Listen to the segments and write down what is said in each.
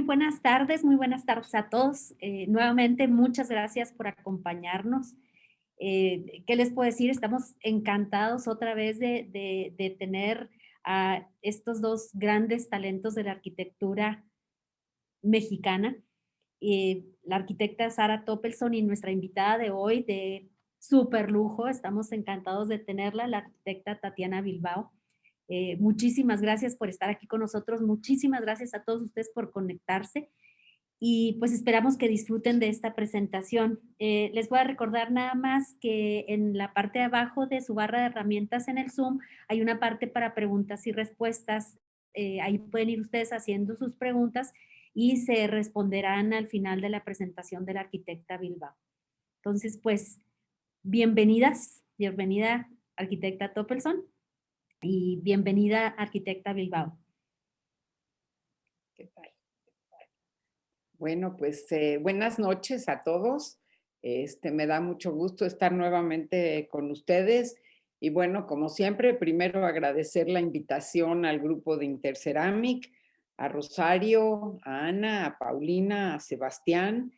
muy buenas tardes a todos. Nuevamente, muchas gracias por acompañarnos. ¿Qué les puedo decir? Estamos encantados otra vez de tener a estos dos grandes talentos de la arquitectura mexicana. La arquitecta Sara Toppelson y nuestra invitada de hoy de súper lujo. Estamos encantados de tenerla, la arquitecta Tatiana Bilbao. Muchísimas gracias por estar aquí con nosotros. Muchísimas gracias a todos ustedes por conectarse y pues esperamos que disfruten de esta presentación. Les voy a recordar nada más que en la parte de abajo de su barra de herramientas en el Zoom hay una parte para preguntas y respuestas. Ahí pueden ir ustedes haciendo sus preguntas y se responderán al final de la presentación de la arquitecta Bilbao. Entonces, pues, bienvenida arquitecta Toppelson y bienvenida arquitecta Bilbao. ¿Qué tal? Bueno, pues buenas noches a todos. Me da mucho gusto estar nuevamente con ustedes. Y bueno, como siempre, primero agradecer la invitación al grupo de Interceramic, a Rosario, a Ana, a Paulina, a Sebastián.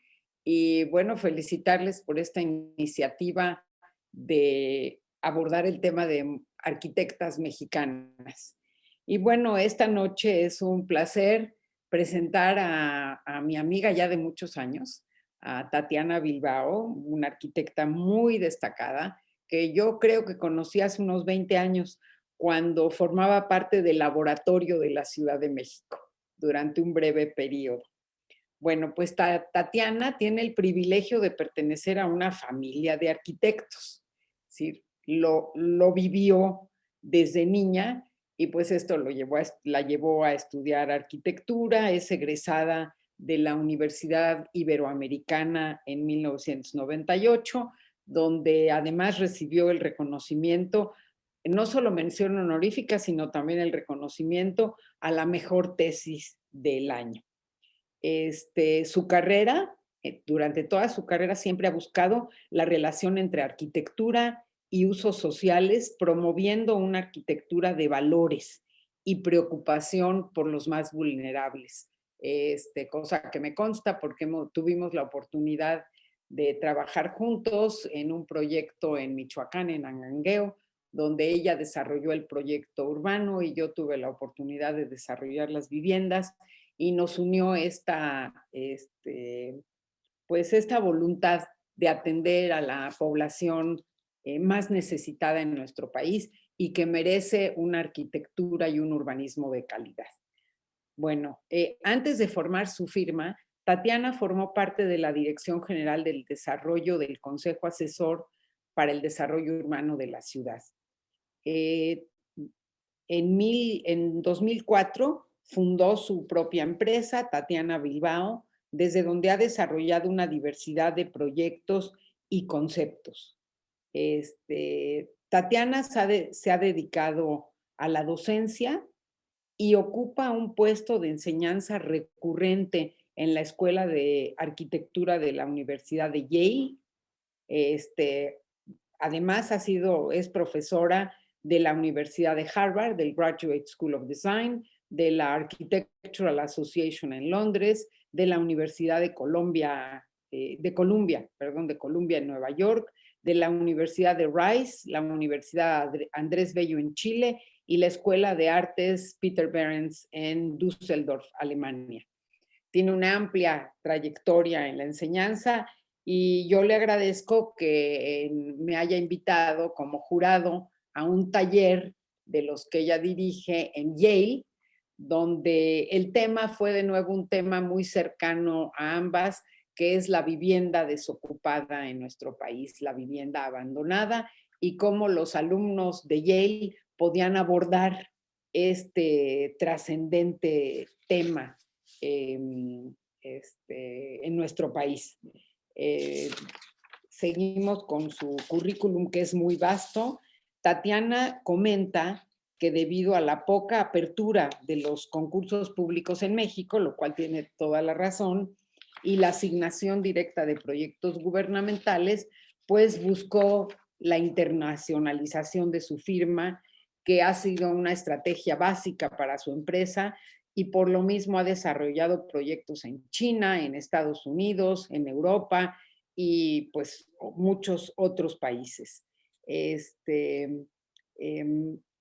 Y bueno, felicitarles por esta iniciativa de abordar el tema de arquitectas mexicanas. Y bueno, esta noche es un placer presentar a mi amiga ya de muchos años, a Tatiana Bilbao, una arquitecta muy destacada, que yo creo que conocí hace unos 20 años cuando formaba parte del laboratorio de la Ciudad de México durante un breve periodo. Bueno, pues Tatiana tiene el privilegio de pertenecer a una familia de arquitectos, ¿sí? Lo vivió desde niña y pues esto la llevó a estudiar arquitectura. Es egresada de la Universidad Iberoamericana en 1998, donde además recibió el reconocimiento, no solo mención honorífica, sino también el reconocimiento a la mejor tesis del año. Su carrera, durante toda su carrera siempre ha buscado la relación entre arquitectura y usos sociales, promoviendo una arquitectura de valores y preocupación por los más vulnerables. Cosa que me consta porque tuvimos la oportunidad de trabajar juntos en un proyecto en Michoacán, en Angangueo, donde ella desarrolló el proyecto urbano y yo tuve la oportunidad de desarrollar las viviendas, y nos unió pues esta voluntad de atender a la población más necesitada en nuestro país y que merece una arquitectura y un urbanismo de calidad. Bueno, antes de formar su firma, Tatiana formó parte de la Dirección General del Desarrollo del Consejo Asesor para el Desarrollo Urbano de la ciudad. En 2004 fundó su propia empresa, Tatiana Bilbao, desde donde ha desarrollado una diversidad de proyectos y conceptos. Tatiana se ha dedicado a la docencia y ocupa un puesto de enseñanza recurrente en la Escuela de Arquitectura de la Universidad de Yale. Además, es profesora de la Universidad de Harvard, del Graduate School of Design, de la Architectural Association en Londres, de la Universidad de Columbia en Nueva York, de la Universidad de Rice, la Universidad Andrés Bello en Chile y la Escuela de Artes Peter Behrens en Düsseldorf, Alemania. Tiene una amplia trayectoria en la enseñanza y yo le agradezco que me haya invitado como jurado a un taller de los que ella dirige en Yale, donde el tema fue de nuevo un tema muy cercano a ambas, que es la vivienda desocupada en nuestro país, la vivienda abandonada, y cómo los alumnos de Yale podían abordar este trascendente tema en nuestro país. Seguimos con su currículum, que es muy vasto. Tatiana comenta que debido a la poca apertura de los concursos públicos en México, lo cual tiene toda la razón, y la asignación directa de proyectos gubernamentales, pues buscó la internacionalización de su firma, que ha sido una estrategia básica para su empresa, y por lo mismo ha desarrollado proyectos en China, en Estados Unidos, en Europa y pues muchos otros países.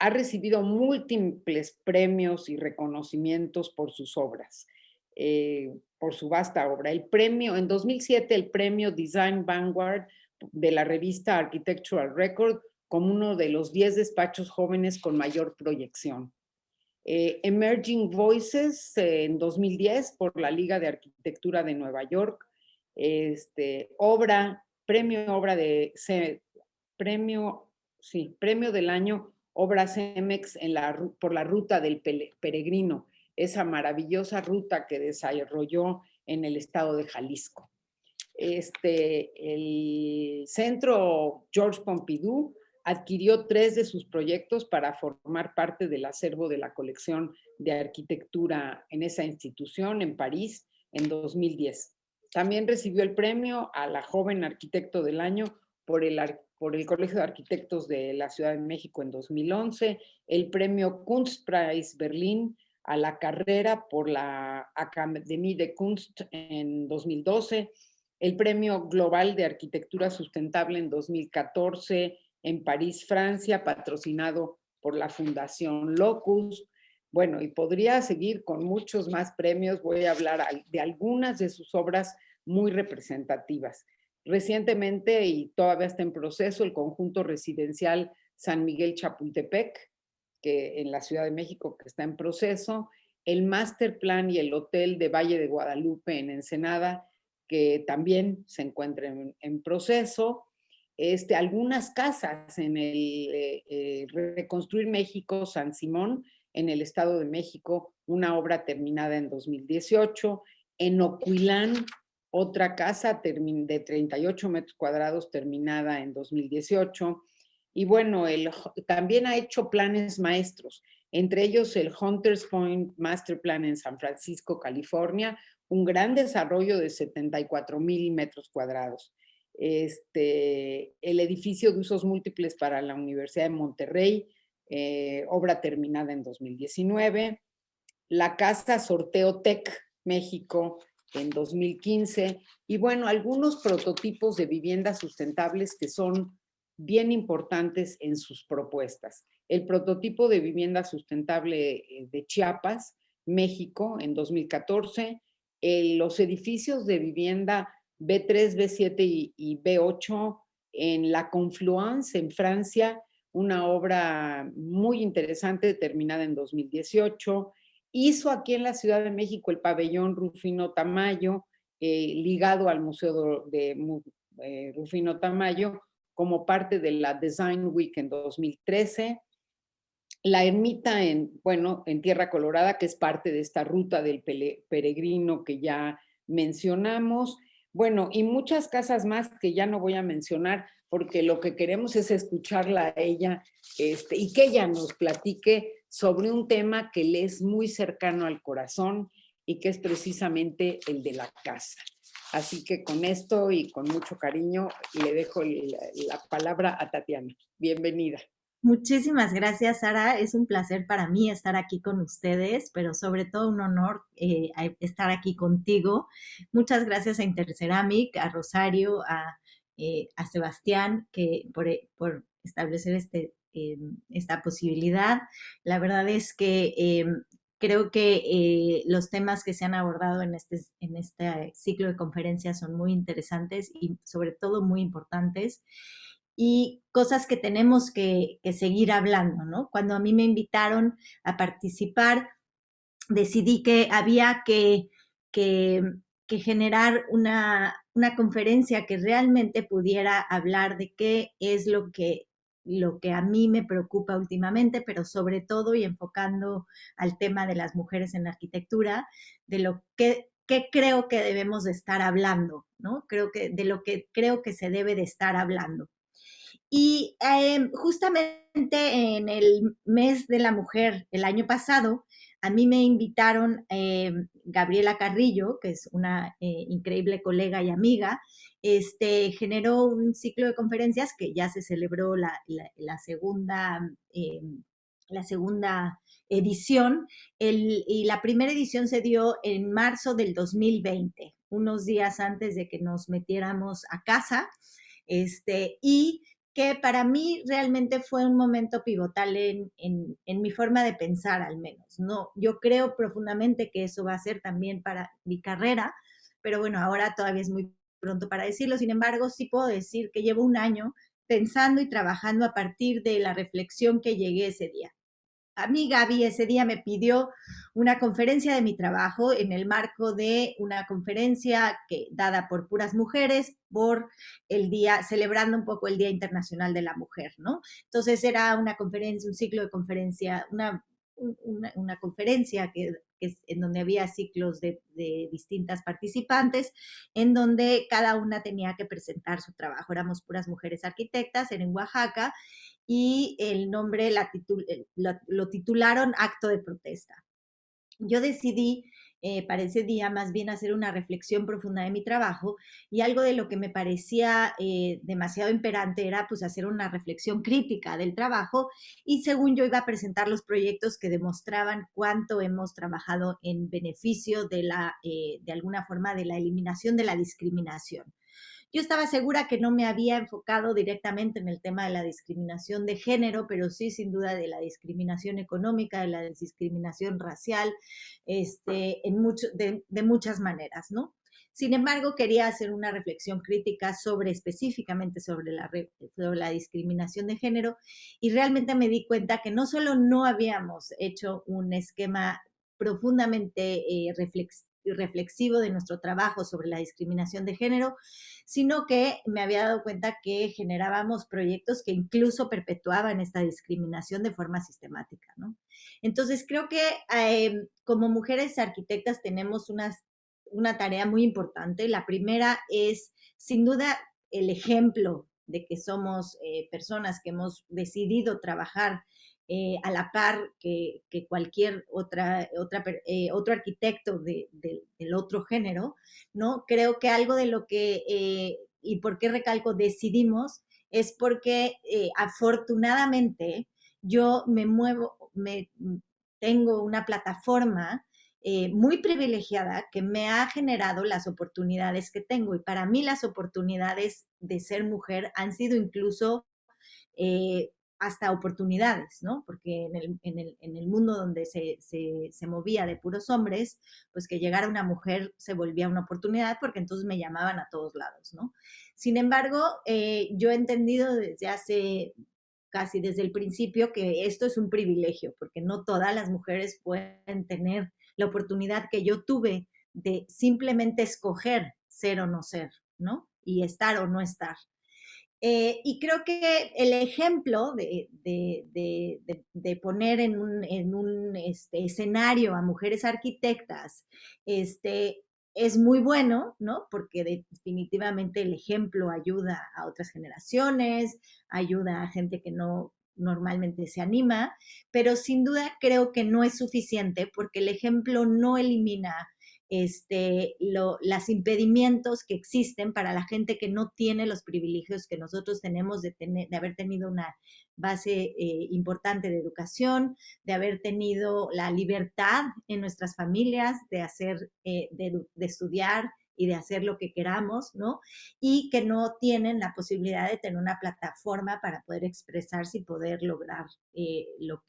Ha recibido múltiples premios y reconocimientos por sus obras, por su vasta obra. En 2007, el premio Design Vanguard de la revista Architectural Record como uno de los 10 despachos jóvenes con mayor proyección. Emerging Voices en 2010 por la Liga de Arquitectura de Nueva York. Premio del año Obra CEMEX por la Ruta del Peregrino, esa maravillosa ruta que desarrolló en el estado de Jalisco. El Centro Georges Pompidou adquirió 3 de sus proyectos para formar parte del acervo de la colección de arquitectura en esa institución en París en 2010. También recibió el premio a la joven arquitecto del año por el Colegio de Arquitectos de la Ciudad de México en 2011, el premio Kunstpreis Berlín a la carrera por la Académie de Kunst en 2012, el Premio Global de Arquitectura Sustentable en 2014 en París, Francia, patrocinado por la Fundación Locus. Bueno, y podría seguir con muchos más premios. Voy a hablar de algunas de sus obras muy representativas. Recientemente, y todavía está en proceso, el conjunto residencial San Miguel Chapultepec, que en la Ciudad de México, que está en proceso, el Master Plan y el Hotel de Valle de Guadalupe en Ensenada, que también se encuentran en proceso. Algunas casas en el Reconstruir México San Simón, en el Estado de México, una obra terminada en 2018. En Ocuilán, otra casa de 38 metros cuadrados terminada en 2018. Y bueno, también ha hecho planes maestros, entre ellos el Hunters Point Master Plan en San Francisco, California, un gran desarrollo de 74,000 metros cuadrados. El edificio de usos múltiples para la Universidad de Monterrey, obra terminada en 2019. La Casa Sorteo Tec México en 2015. Y bueno, algunos prototipos de viviendas sustentables que son bien importantes en sus propuestas. El prototipo de vivienda sustentable de Chiapas, México, en 2014. Los edificios de vivienda B3, B7 y B8 en La Confluence, en Francia, una obra muy interesante terminada en 2018. Hizo aquí en la Ciudad de México el pabellón Rufino Tamayo, ligado al Museo de Rufino Tamayo, como parte de la Design Week en 2013. La ermita en Tierra Colorada, que es parte de esta ruta del peregrino que ya mencionamos. Bueno, y muchas casas más que ya no voy a mencionar porque lo que queremos es escucharla a ella y que ella nos platique sobre un tema que le es muy cercano al corazón y que es precisamente el de la casa. Así que con esto y con mucho cariño le dejo la palabra a Tatiana. Bienvenida. Muchísimas gracias, Sara. Es un placer para mí estar aquí con ustedes, pero sobre todo un honor estar aquí contigo. Muchas gracias a Interceramic, a Rosario, a Sebastián por establecer esta posibilidad. La verdad es que creo que los temas que se han abordado en este ciclo de conferencias son muy interesantes y sobre todo muy importantes. Y cosas que tenemos que seguir hablando, ¿no? Cuando a mí me invitaron a participar, decidí que había que generar una conferencia que realmente pudiera hablar de qué es lo que a mí me preocupa últimamente, pero sobre todo y enfocando al tema de las mujeres en la arquitectura, de lo que creo que debemos de estar hablando, ¿no? De lo que creo que se debe de estar hablando. Y justamente en el mes de la mujer, el año pasado, a mí me invitaron Gabriela Carrillo, que es una increíble colega y amiga, generó un ciclo de conferencias que ya se celebró la segunda la segunda edición, y la primera edición se dio en marzo del 2020, unos días antes de que nos metiéramos a casa, y que para mí realmente fue un momento pivotal en mi forma de pensar, al menos, ¿no? Yo creo profundamente que eso va a ser también para mi carrera, pero bueno, ahora todavía es muy pronto para decirlo. Sin embargo, sí puedo decir que llevo un año pensando y trabajando a partir de la reflexión que llegué ese día. A mí Gaby ese día me pidió una conferencia de mi trabajo en el marco de una conferencia dada por puras mujeres por el día, celebrando un poco el Día Internacional de la Mujer, ¿no? Entonces era una conferencia, un ciclo de conferencia, una conferencia en donde había ciclos de distintas participantes, en donde cada una tenía que presentar su trabajo. Éramos puras mujeres arquitectas, era en Oaxaca, y el nombre lo titularon Acto de Protesta. Yo decidí para ese día más bien hacer una reflexión profunda de mi trabajo, y algo de lo que me parecía demasiado imperante era pues hacer una reflexión crítica del trabajo, y según yo iba a presentar los proyectos que demostraban cuánto hemos trabajado en beneficio de alguna forma de la eliminación de la discriminación. Yo estaba segura que no me había enfocado directamente en el tema de la discriminación de género, pero sí, sin duda, de la discriminación económica, de la discriminación racial, de muchas maneras, ¿no? Sin embargo, quería hacer una reflexión crítica específicamente sobre la discriminación de género, y realmente me di cuenta que no solo no habíamos hecho un esquema profundamente reflexivo de nuestro trabajo sobre la discriminación de género, sino que me había dado cuenta que generábamos proyectos que incluso perpetuaban esta discriminación de forma sistemática, ¿no? Entonces, creo que como mujeres arquitectas tenemos una tarea muy importante. La primera es, sin duda, el ejemplo de que somos personas que hemos decidido trabajar a la par que cualquier otro arquitecto del otro género, ¿no? Creo que algo de lo que, y por qué recalco decidimos, es porque afortunadamente yo tengo una plataforma muy privilegiada que me ha generado las oportunidades que tengo, y para mí las oportunidades de ser mujer han sido incluso hasta oportunidades, ¿no? Porque en el mundo donde se movía de puros hombres, pues que llegara una mujer se volvía una oportunidad, porque entonces me llamaban a todos lados, ¿no? Sin embargo, yo he entendido casi desde el principio que esto es un privilegio, porque no todas las mujeres pueden tener la oportunidad que yo tuve de simplemente escoger ser o no ser, ¿no? Y estar o no estar. Y creo que el ejemplo de poner en un escenario a mujeres arquitectas es muy bueno, ¿no? Porque definitivamente el ejemplo ayuda a otras generaciones, ayuda a gente que no normalmente se anima, pero sin duda creo que no es suficiente, porque el ejemplo no elimina los impedimentos que existen para la gente que no tiene los privilegios que nosotros tenemos de haber tenido una base importante de educación, de haber tenido la libertad en nuestras familias de de estudiar y de hacer lo que queramos, ¿no? Y que no tienen la posibilidad de tener una plataforma para poder expresarse y poder lograr lo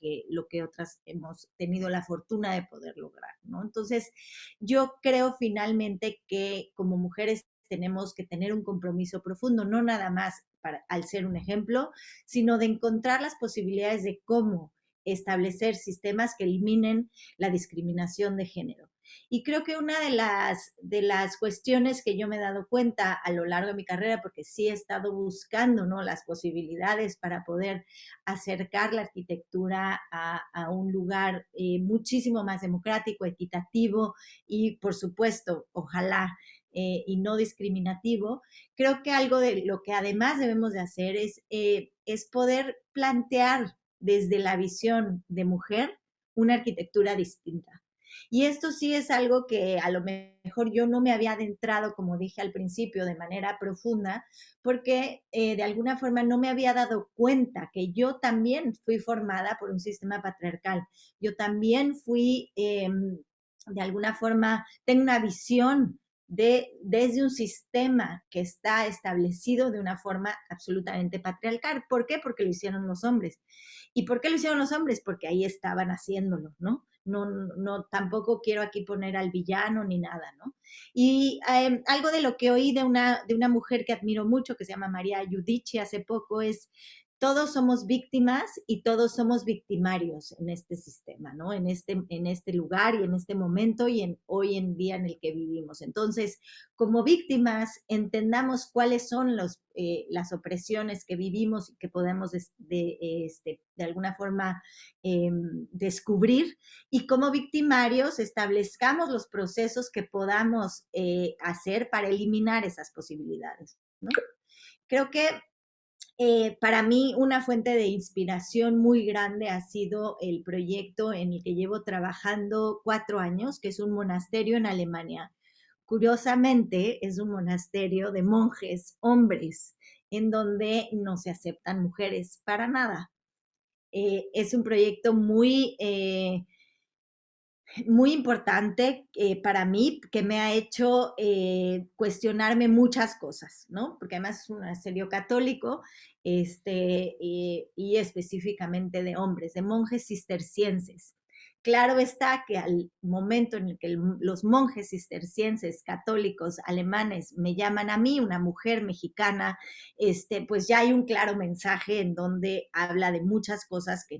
que otras hemos tenido la fortuna de poder lograr, ¿no? Entonces, yo creo finalmente que como mujeres tenemos que tener un compromiso profundo, no nada más al ser un ejemplo, sino de encontrar las posibilidades de cómo establecer sistemas que eliminen la discriminación de género. Y creo que una de las cuestiones que yo me he dado cuenta a lo largo de mi carrera, porque sí he estado buscando, ¿no?, las posibilidades para poder acercar la arquitectura a un lugar muchísimo más democrático, equitativo y, por supuesto, ojalá, y no discriminativo, creo que algo de lo que además debemos de hacer es poder plantear desde la visión de mujer una arquitectura distinta. Y esto sí es algo que a lo mejor yo no me había adentrado, como dije al principio, de manera profunda, porque de alguna forma no me había dado cuenta que yo también fui formada por un sistema patriarcal. Yo también fui, de alguna forma, tengo una visión desde un sistema que está establecido de una forma absolutamente patriarcal. ¿Por qué? Porque lo hicieron los hombres. ¿Y por qué lo hicieron los hombres? Porque ahí estaban haciéndolo, ¿no? No, tampoco quiero aquí poner al villano ni nada, ¿no? Y algo de lo que oí de una mujer que admiro mucho, que se llama María Giudici hace poco, es todos somos víctimas y todos somos victimarios en este sistema, ¿no? En este lugar y en este momento y hoy en día en el que vivimos. Entonces, como víctimas, entendamos cuáles son las opresiones que vivimos y que podemos de alguna forma descubrir, y como victimarios establezcamos los procesos que podamos hacer para eliminar esas posibilidades, ¿no? Creo que para mí una fuente de inspiración muy grande ha sido el proyecto en el que llevo trabajando 4 años, que es un monasterio en Alemania. Curiosamente, es un monasterio de monjes, hombres, en donde no se aceptan mujeres para nada. Es un proyecto muy importante para mí, que me ha hecho cuestionarme muchas cosas, ¿no? Porque además es un monasterio católico, y específicamente de hombres, de monjes cistercienses. Claro está que al momento en el que los monjes cistercienses católicos alemanes me llaman a mí, una mujer mexicana, pues ya hay un claro mensaje en donde habla de muchas cosas que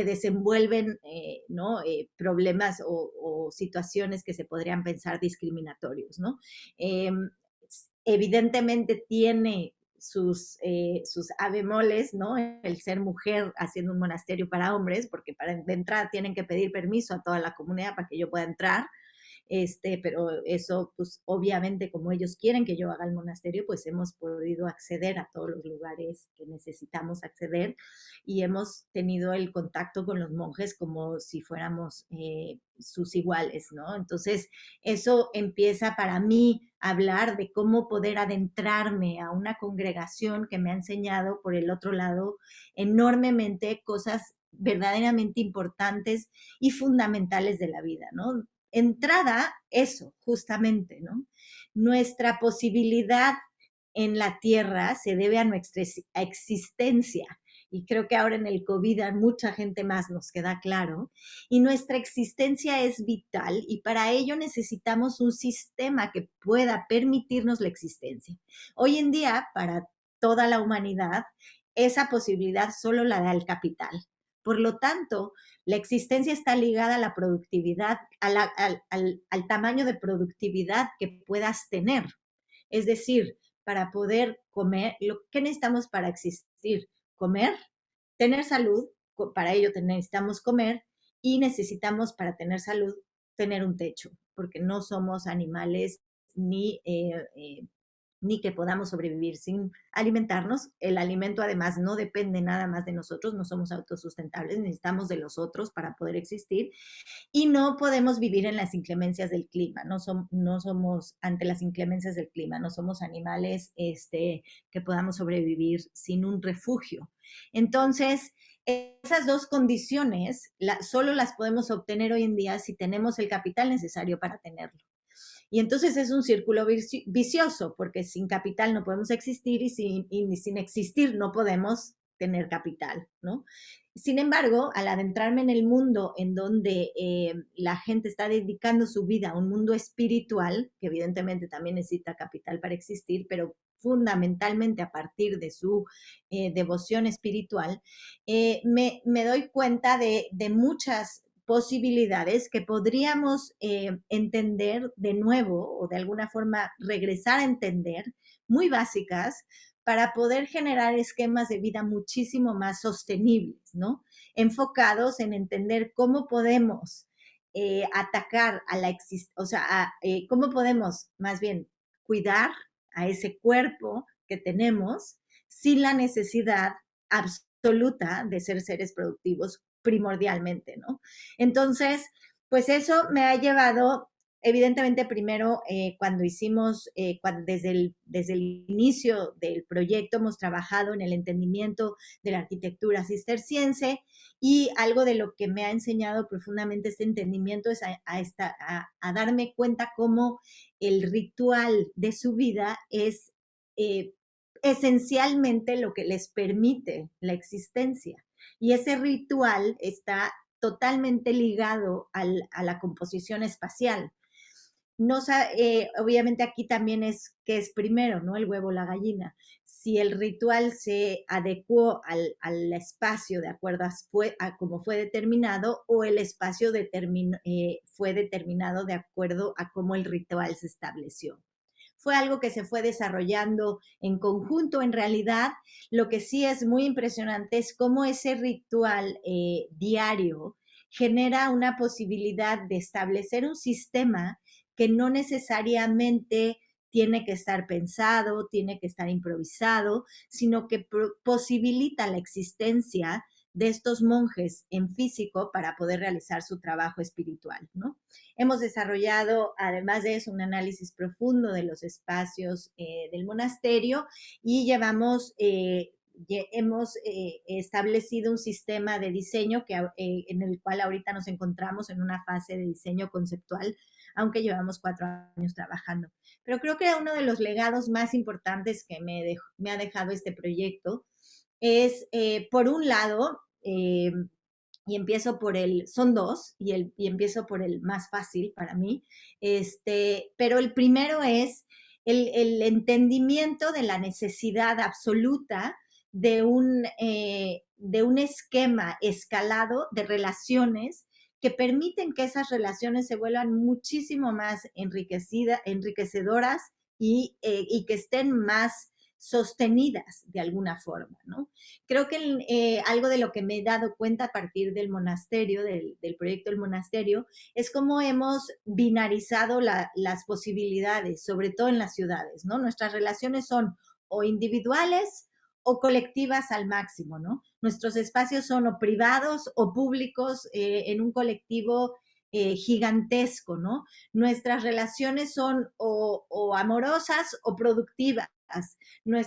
desenvuelven ¿no? Problemas o situaciones que se podrían pensar discriminatorios, ¿no? Evidentemente tiene sus abemoles, ¿no? El ser mujer haciendo un monasterio para hombres, porque de entrada tienen que pedir permiso a toda la comunidad para que yo pueda entrar. Pero eso, pues obviamente como ellos quieren que yo haga el monasterio, pues hemos podido acceder a todos los lugares que necesitamos acceder y hemos tenido el contacto con los monjes como si fuéramos sus iguales, ¿no? Entonces, eso empieza para mí a hablar de cómo poder adentrarme a una congregación que me ha enseñado, por el otro lado, enormemente cosas verdaderamente importantes y fundamentales de la vida, ¿no? Entrada, eso, justamente, ¿no? Nuestra posibilidad en la Tierra se debe a nuestra existencia. Y creo que ahora en el COVID a mucha gente más nos queda claro. Y nuestra existencia es vital y para ello necesitamos un sistema que pueda permitirnos la existencia. Hoy en día, para toda la humanidad, esa posibilidad solo la da el capital. Por lo tanto, la existencia está ligada a la productividad, al tamaño de productividad que puedas tener. Es decir, para poder comer, ¿qué necesitamos para existir? Comer, tener salud, para ello necesitamos comer y necesitamos para tener salud tener un techo, porque no somos animales ni que podamos sobrevivir sin alimentarnos. El alimento además no depende nada más de nosotros, no somos autosustentables, necesitamos de los otros para poder existir y no podemos vivir en las inclemencias del clima, no somos ante las inclemencias del clima, no somos animales que podamos sobrevivir sin un refugio. Entonces, esas dos condiciones solo las podemos obtener hoy en día si tenemos el capital necesario para tenerlo. Y entonces es un círculo vicioso, porque sin capital no podemos existir y sin existir no podemos tener capital, ¿no? Sin embargo, al adentrarme en el mundo en donde la gente está dedicando su vida a un mundo espiritual, que evidentemente también necesita capital para existir, pero fundamentalmente a partir de su devoción espiritual, me doy cuenta de muchas posibilidades que podríamos entender de nuevo o de alguna forma regresar a entender, muy básicas, para poder generar esquemas de vida muchísimo más sostenibles, ¿no? Enfocados en entender cómo podemos atacar a la existencia, o sea, cómo podemos más bien cuidar a ese cuerpo que tenemos sin la necesidad absoluta de ser seres productivos primordialmente, ¿no? Entonces, Pues eso me ha llevado, evidentemente, primero, cuando hicimos, desde el inicio del proyecto hemos trabajado en el entendimiento de la arquitectura cisterciense, y algo de lo que me ha enseñado profundamente este entendimiento es a darme cuenta cómo el ritual de su vida es esencialmente lo que les permite la existencia. Y ese ritual está totalmente ligado a la composición espacial. No, obviamente aquí también es que es primero, ¿no? El huevo o la gallina. Si el ritual se adecuó al espacio de acuerdo a cómo fue determinado, o el espacio fue determinado de acuerdo a cómo el ritual se estableció. Fue algo que se fue desarrollando en conjunto. En realidad, lo que sí es muy impresionante es cómo ese ritual diario genera una posibilidad de establecer un sistema que no necesariamente tiene que estar pensado, tiene que estar improvisado, sino que posibilita la existencia de estos monjes en físico para poder realizar su trabajo espiritual, ¿no? Hemos desarrollado, además de eso, un análisis profundo de los espacios del monasterio, y hemos establecido un sistema de diseño en el cual ahorita nos encontramos en una fase de diseño conceptual, aunque llevamos 4 años trabajando. Pero creo que uno de los legados más importantes que me ha dejado este proyecto es, por un lado, y empiezo son dos, y empiezo por el más fácil para mí, pero el primero es el entendimiento de la necesidad absoluta de un esquema escalado de relaciones que permiten que esas relaciones se vuelvan muchísimo más enriquecedoras y que estén más sostenidas de alguna forma, ¿no? Creo que algo de lo que me he dado cuenta a partir del monasterio, del proyecto del monasterio, es cómo hemos binarizado las posibilidades, sobre todo en las ciudades, ¿no? Nuestras relaciones son o individuales o colectivas al máximo, ¿no? Nuestros espacios son o privados o públicos en un colectivo gigantesco, ¿no? Nuestras relaciones son o amorosas o productivas. ¿No?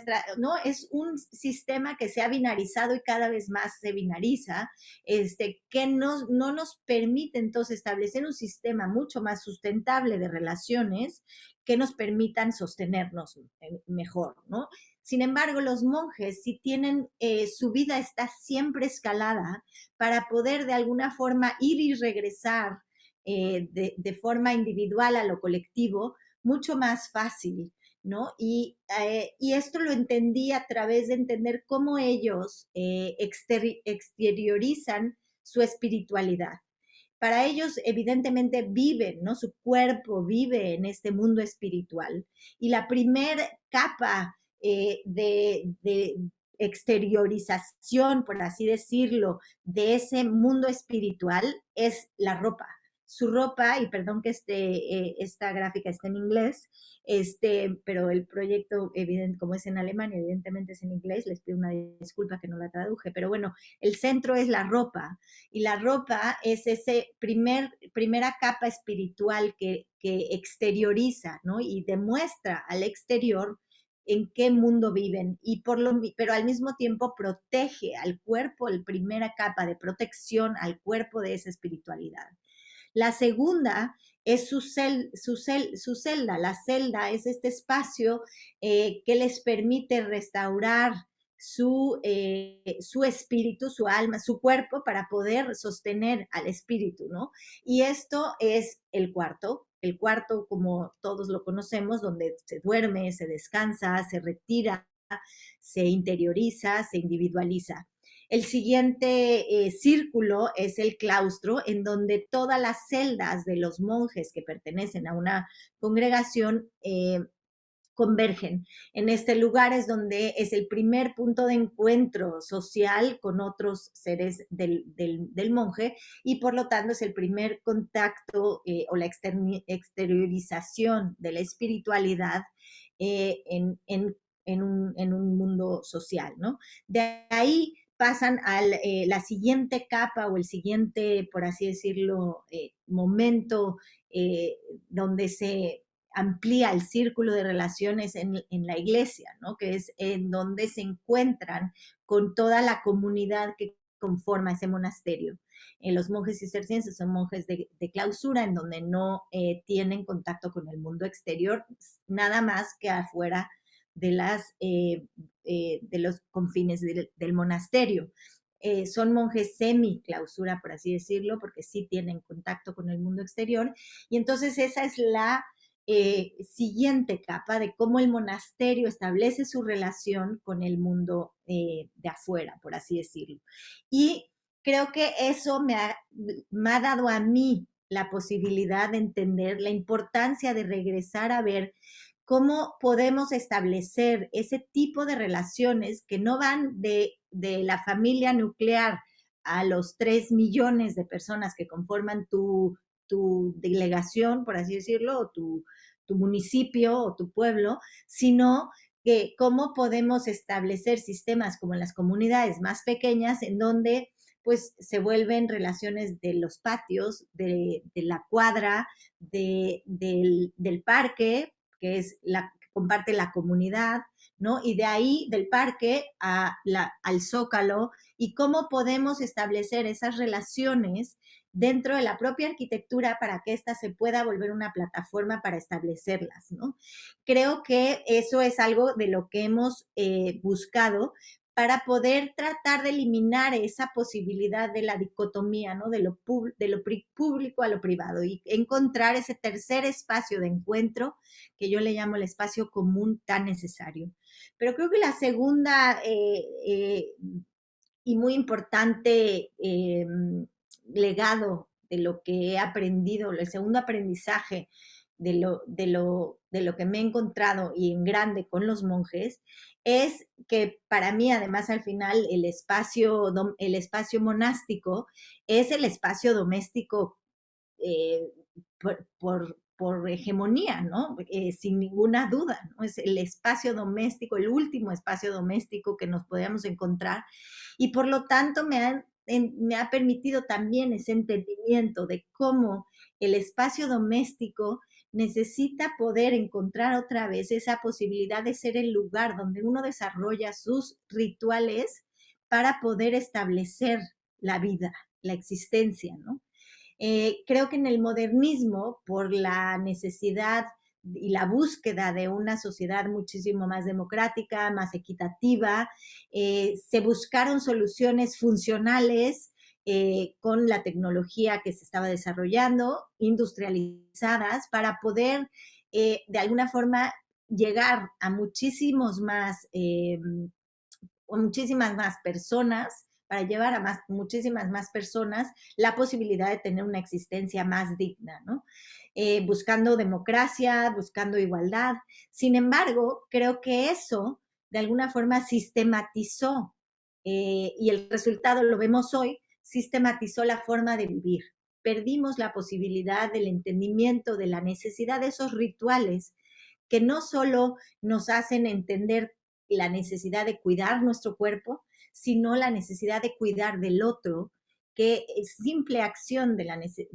Es un sistema que se ha binarizado y cada vez más se binariza, que no nos permite entonces establecer un sistema mucho más sustentable de relaciones que nos permitan sostenernos mejor, ¿no? Sin embargo, los monjes sí tienen, su vida está siempre escalada para poder de alguna forma ir y regresar de forma individual a lo colectivo mucho más fácil, ¿no? Y esto lo entendí a través de entender cómo ellos exteriorizan su espiritualidad. Para ellos, evidentemente, viven, ¿no? Su cuerpo vive en este mundo espiritual. Y la primera capa de exteriorización, por así decirlo, de ese mundo espiritual es la ropa. Su ropa, y perdón que esta gráfica esté en inglés, pero el proyecto, como es en alemán, evidentemente es en inglés, les pido una disculpa que no la traduje, pero bueno, el centro es la ropa, y la ropa es ese primera capa espiritual que exterioriza, ¿no? Y demuestra al exterior en qué mundo viven, pero al mismo tiempo protege al cuerpo, la primera capa de protección al cuerpo de esa espiritualidad. La segunda es su celda. La celda es este espacio que les permite restaurar su espíritu, su alma, su cuerpo, para poder sostener al espíritu, ¿no? Y esto es el cuarto, como todos lo conocemos, donde se duerme, se descansa, se retira, se interioriza, se individualiza. El siguiente círculo es el claustro, en donde todas las celdas de los monjes que pertenecen a una congregación convergen. En este lugar es donde es el primer punto de encuentro social con otros seres del monje, y por lo tanto es el primer contacto o la exteriorización de la espiritualidad en un mundo social, ¿no? De ahí pasan a la siguiente capa o el siguiente, por así decirlo, momento donde se amplía el círculo de relaciones en la iglesia, ¿no? Que es en donde se encuentran con toda la comunidad que conforma ese monasterio. Los monjes cistercienses son monjes de clausura, en donde no tienen contacto con el mundo exterior, nada más que afuera de los confines del monasterio. Son monjes semi-clausura, por así decirlo, porque sí tienen contacto con el mundo exterior. Y entonces esa es la siguiente capa de cómo el monasterio establece su relación con el mundo de afuera, por así decirlo. Y creo que eso me ha dado a mí la posibilidad de entender la importancia de regresar a ver cómo podemos establecer ese tipo de relaciones que no van de la familia nuclear a los 3 millones de personas que conforman tu delegación, por así decirlo, o tu municipio o tu pueblo, sino que cómo podemos establecer sistemas como en las comunidades más pequeñas, en donde pues se vuelven relaciones de los patios, de la cuadra, del parque, que es que comparte la comunidad, ¿no? Y de ahí, del parque al Zócalo, y cómo podemos establecer esas relaciones dentro de la propia arquitectura para que ésta se pueda volver una plataforma para establecerlas, ¿no? Creo que eso es algo de lo que hemos buscado para poder tratar de eliminar esa posibilidad de la dicotomía, ¿no? De lo público a lo privado, y encontrar ese tercer espacio de encuentro que yo le llamo el espacio común tan necesario. Pero creo que la segunda y muy importante legado de lo que he aprendido, el segundo aprendizaje de lo que me he encontrado y en grande con los monjes, es que para mí, además, al final, el espacio monástico es el espacio doméstico por hegemonía, ¿no? Sin ninguna duda, ¿no? Es el espacio doméstico, el último espacio doméstico que nos podíamos encontrar, y por lo tanto me ha permitido también ese entendimiento de cómo el espacio doméstico necesita poder encontrar otra vez esa posibilidad de ser el lugar donde uno desarrolla sus rituales para poder establecer la vida, la existencia, ¿no? Creo que en el modernismo, por la necesidad y la búsqueda de una sociedad muchísimo más democrática, más equitativa, se buscaron soluciones funcionales con la tecnología que se estaba desarrollando, industrializadas, para poder de alguna forma llegar a muchísimas más personas, para llevar a muchísimas más personas la posibilidad de tener una existencia más digna, ¿no? Buscando democracia, buscando igualdad. Sin embargo, creo que eso de alguna forma sistematizó, y el resultado lo vemos hoy, sistematizó la forma de vivir. Perdimos la posibilidad del entendimiento de la necesidad de esos rituales que no solo nos hacen entender la necesidad de cuidar nuestro cuerpo, sino la necesidad de cuidar del otro, que es simple acción de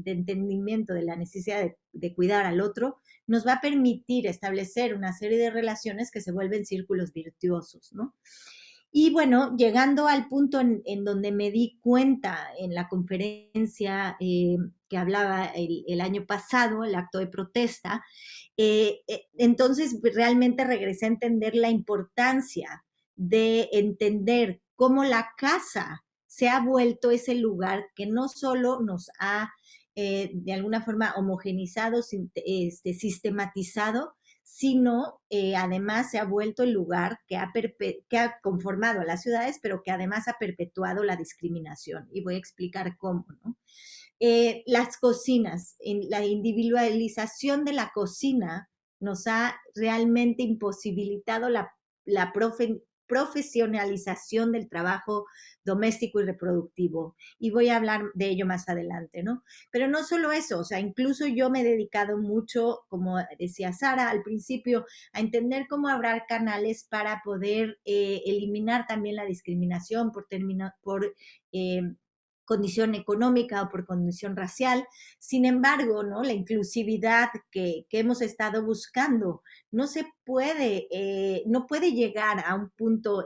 entendimiento de la necesidad de cuidar al otro, nos va a permitir establecer una serie de relaciones que se vuelven círculos virtuosos, ¿no? Y bueno, llegando al punto en donde me di cuenta en la conferencia que hablaba el año pasado, el acto de protesta, entonces realmente regresé a entender la importancia de entender cómo la casa se ha vuelto ese lugar que no solo nos ha de alguna forma homogenizado, sistematizado, sino además se ha vuelto el lugar que ha conformado a las ciudades, pero que además ha perpetuado la discriminación. Y voy a explicar cómo, ¿no? Las cocinas, la individualización de la cocina nos ha realmente imposibilitado la profesionalización del trabajo doméstico y reproductivo. Y voy a hablar de ello más adelante, ¿no? Pero no solo eso, o sea, incluso yo me he dedicado mucho, como decía Sara al principio, a entender cómo habrá canales para poder eliminar también la discriminación por condición económica o por condición racial. Sin embargo, ¿no? La inclusividad que hemos estado buscando no puede llegar a un punto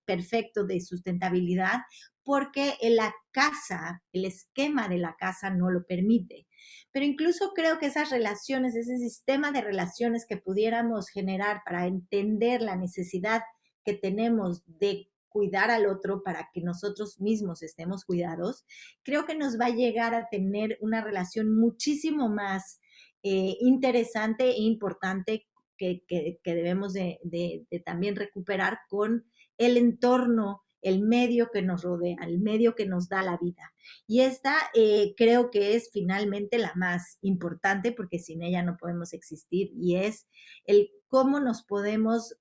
perfecto de sustentabilidad porque la casa, el esquema de la casa no lo permite. Pero incluso creo que esas relaciones, ese sistema de relaciones que pudiéramos generar para entender la necesidad que tenemos de cuidar al otro para que nosotros mismos estemos cuidados, creo que nos va a llegar a tener una relación muchísimo más interesante e importante que debemos de también recuperar con el entorno, el medio que nos rodea, el medio que nos da la vida. Y esta creo que es finalmente la más importante porque sin ella no podemos existir y es el cómo nos podemos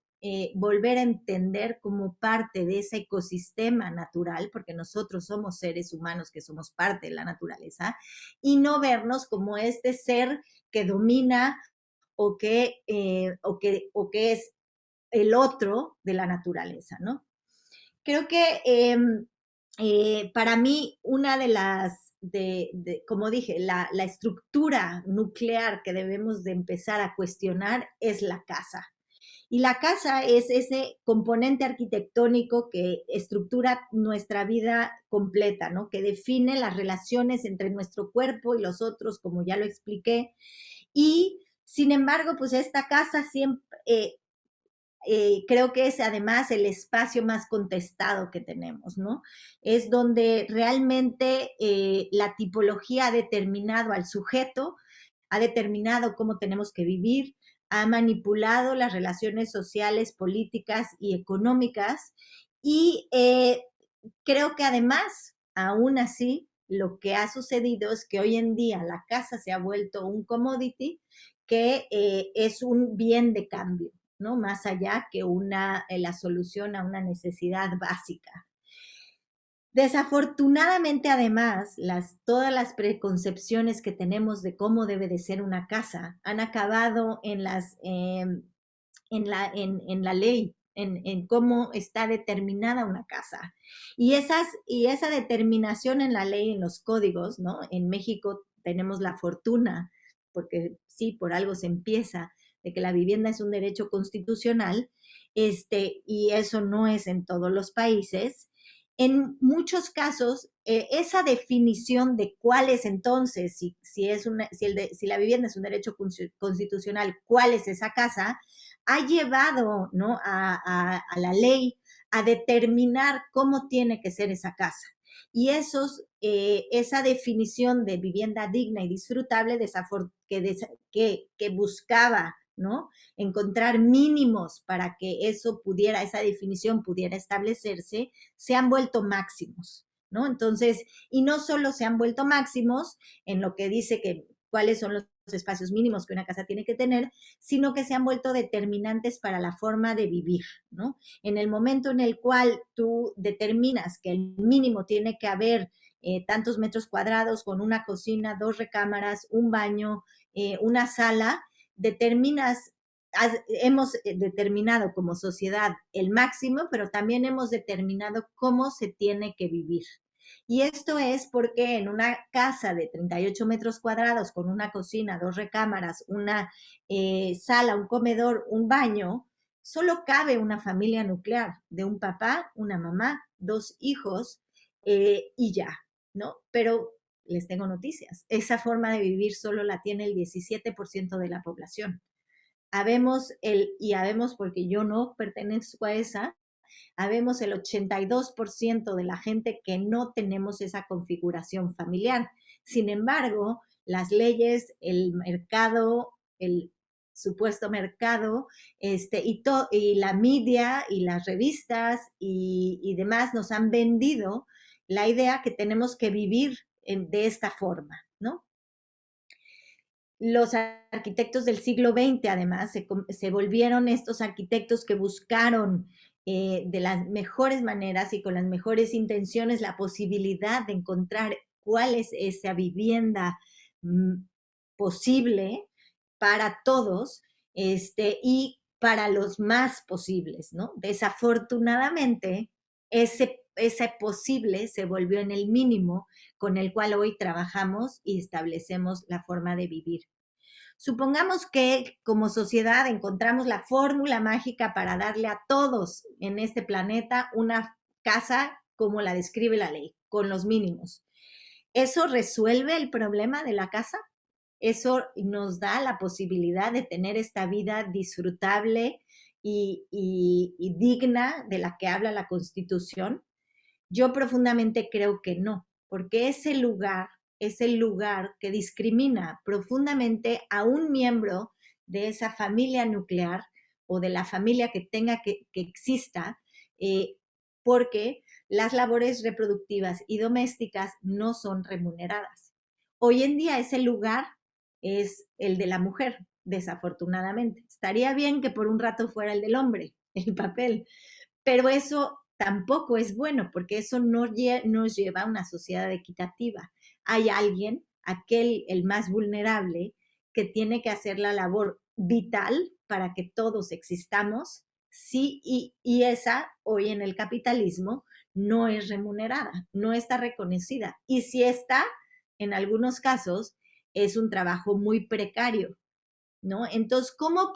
volver a entender como parte de ese ecosistema natural, porque nosotros somos seres humanos que somos parte de la naturaleza, y no vernos como este ser que domina o que es el otro de la naturaleza, ¿no? Creo que para mí una de las, como dije, la estructura nuclear que debemos de empezar a cuestionar es la casa. Y la casa es ese componente arquitectónico que estructura nuestra vida completa, ¿no? Que define las relaciones entre nuestro cuerpo y los otros, como ya lo expliqué. Y, sin embargo, pues esta casa siempre, creo que es además el espacio más contestado que tenemos, ¿no? Es donde realmente la tipología ha determinado al sujeto, ha determinado cómo tenemos que vivir, ha manipulado las relaciones sociales, políticas y económicas y creo que además, aún así, lo que ha sucedido es que hoy en día la casa se ha vuelto un commodity que es un bien de cambio, ¿no? Más allá que la solución a una necesidad básica. Desafortunadamente, además, todas las preconcepciones que tenemos de cómo debe de ser una casa han acabado en la ley, en cómo está determinada una casa. Y esa determinación en la ley, en los códigos, ¿no? En México tenemos la fortuna, porque sí, por algo se empieza, de que la vivienda es un derecho constitucional, y eso no es en todos los países. En muchos casos, esa definición de cuál es entonces, si la vivienda es un derecho constitucional, cuál es esa casa, ha llevado, ¿no? a la ley a determinar cómo tiene que ser esa casa. Y esa definición de vivienda digna y disfrutable que buscaba, ¿no? Encontrar mínimos para que esa definición pudiera establecerse, se han vuelto máximos, ¿no? Entonces, y no solo se han vuelto máximos en lo que dice que cuáles son los espacios mínimos que una casa tiene que tener, sino que se han vuelto determinantes para la forma de vivir, ¿no? En el momento en el cual tú determinas que el mínimo tiene que haber tantos metros cuadrados con una cocina, 2 recámaras, un baño, una sala, hemos determinado como sociedad el máximo, pero también hemos determinado cómo se tiene que vivir. Y esto es porque en una casa de 38 metros cuadrados con una cocina, 2 recámaras, una sala, un comedor, un baño, solo cabe una familia nuclear de un papá, una mamá, 2 hijos y ya, ¿no? Pero les tengo noticias. Esa forma de vivir solo la tiene el 17% de la población. Habemos porque yo no pertenezco a esa, habemos el 82% de la gente que no tenemos esa configuración familiar. Sin embargo, las leyes, el mercado, el supuesto mercado, y la media y las revistas y demás nos han vendido la idea que tenemos que vivir de esta forma, ¿no? los arquitectos del siglo XX, además, se volvieron estos arquitectos que buscaron de las mejores maneras y con las mejores intenciones la posibilidad de encontrar cuál es esa vivienda posible para todos y para los más posibles, ¿no? Desafortunadamente, ese posible se volvió en el mínimo con el cual hoy trabajamos y establecemos la forma de vivir. Supongamos que como sociedad encontramos la fórmula mágica para darle a todos en este planeta una casa como la describe la ley, con los mínimos. ¿Eso resuelve el problema de la casa? ¿Eso nos da la posibilidad de tener esta vida disfrutable y digna de la que habla la Constitución? Yo profundamente creo que no, porque ese lugar es el lugar que discrimina profundamente a un miembro de esa familia nuclear o de la familia que tenga que exista, porque las labores reproductivas y domésticas no son remuneradas. Hoy en día ese lugar es el de la mujer, desafortunadamente. Estaría bien que por un rato fuera el del hombre, el papel, pero eso tampoco es bueno porque eso no nos lleva a una sociedad equitativa. Hay alguien, el más vulnerable, que tiene que hacer la labor vital para que todos existamos, sí, y esa hoy en el capitalismo no es remunerada, no está reconocida. Y si está, en algunos casos, es un trabajo muy precario, ¿no? Entonces, ¿cómo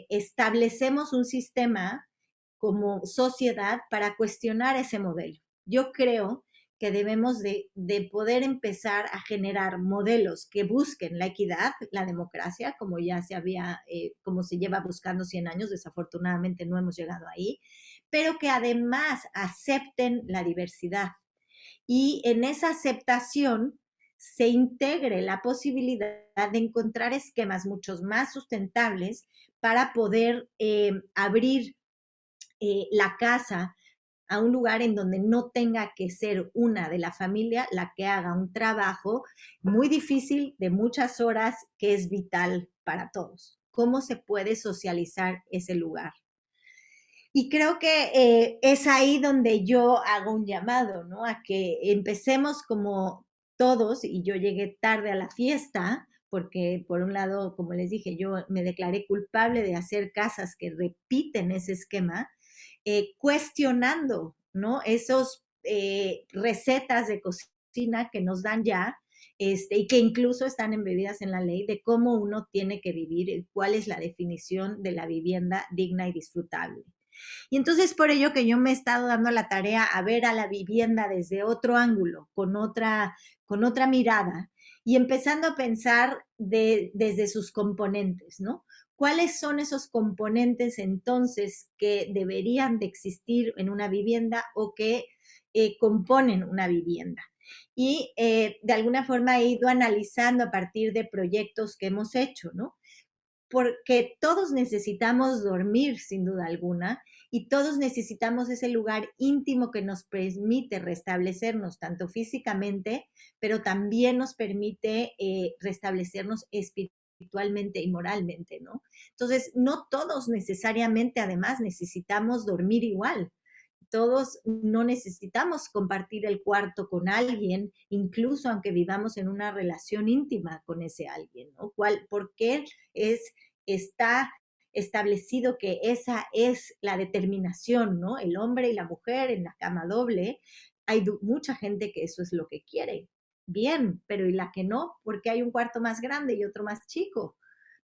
establecemos un sistema como sociedad para cuestionar ese modelo? Yo creo que debemos de poder empezar a generar modelos que busquen la equidad, la democracia, como ya como se lleva buscando 100 años, desafortunadamente no hemos llegado ahí, pero que además acepten la diversidad. Y en esa aceptación se integre la posibilidad de encontrar esquemas mucho más sustentables para poder abrir la casa a un lugar en donde no tenga que ser una de la familia la que haga un trabajo muy difícil de muchas horas que es vital para todos. ¿Cómo se puede socializar ese lugar? Y creo que es ahí donde yo hago un llamado, ¿no? A que empecemos como todos, y yo llegué tarde a la fiesta, porque por un lado, como les dije, yo me declaré culpable de hacer casas que repiten ese esquema, cuestionando, ¿no? Esos recetas de cocina que nos dan ya, y que incluso están embebidas en la ley de cómo uno tiene que vivir, cuál es la definición de la vivienda digna y disfrutable. Y entonces por ello que yo me he estado dando la tarea a ver a la vivienda desde otro ángulo, con otra mirada, y empezando a pensar desde sus componentes, ¿no? ¿Cuáles son esos componentes entonces que deberían de existir en una vivienda o que componen una vivienda? Y de alguna forma he ido analizando a partir de proyectos que hemos hecho, ¿no? Porque todos necesitamos dormir, sin duda alguna, y todos necesitamos ese lugar íntimo que nos permite restablecernos tanto físicamente, pero también nos permite restablecernos espiritualmente y moralmente, ¿no? Entonces, no todos necesariamente, además, necesitamos dormir igual. Todos no necesitamos compartir el cuarto con alguien, incluso aunque vivamos en una relación íntima con ese alguien, ¿no? ¿Por qué está establecido que esa es la determinación, ¿no? El hombre y la mujer en la cama doble? Hay mucha gente que eso es lo que quiere. Bien, pero ¿y la que no? Porque hay un cuarto más grande y otro más chico,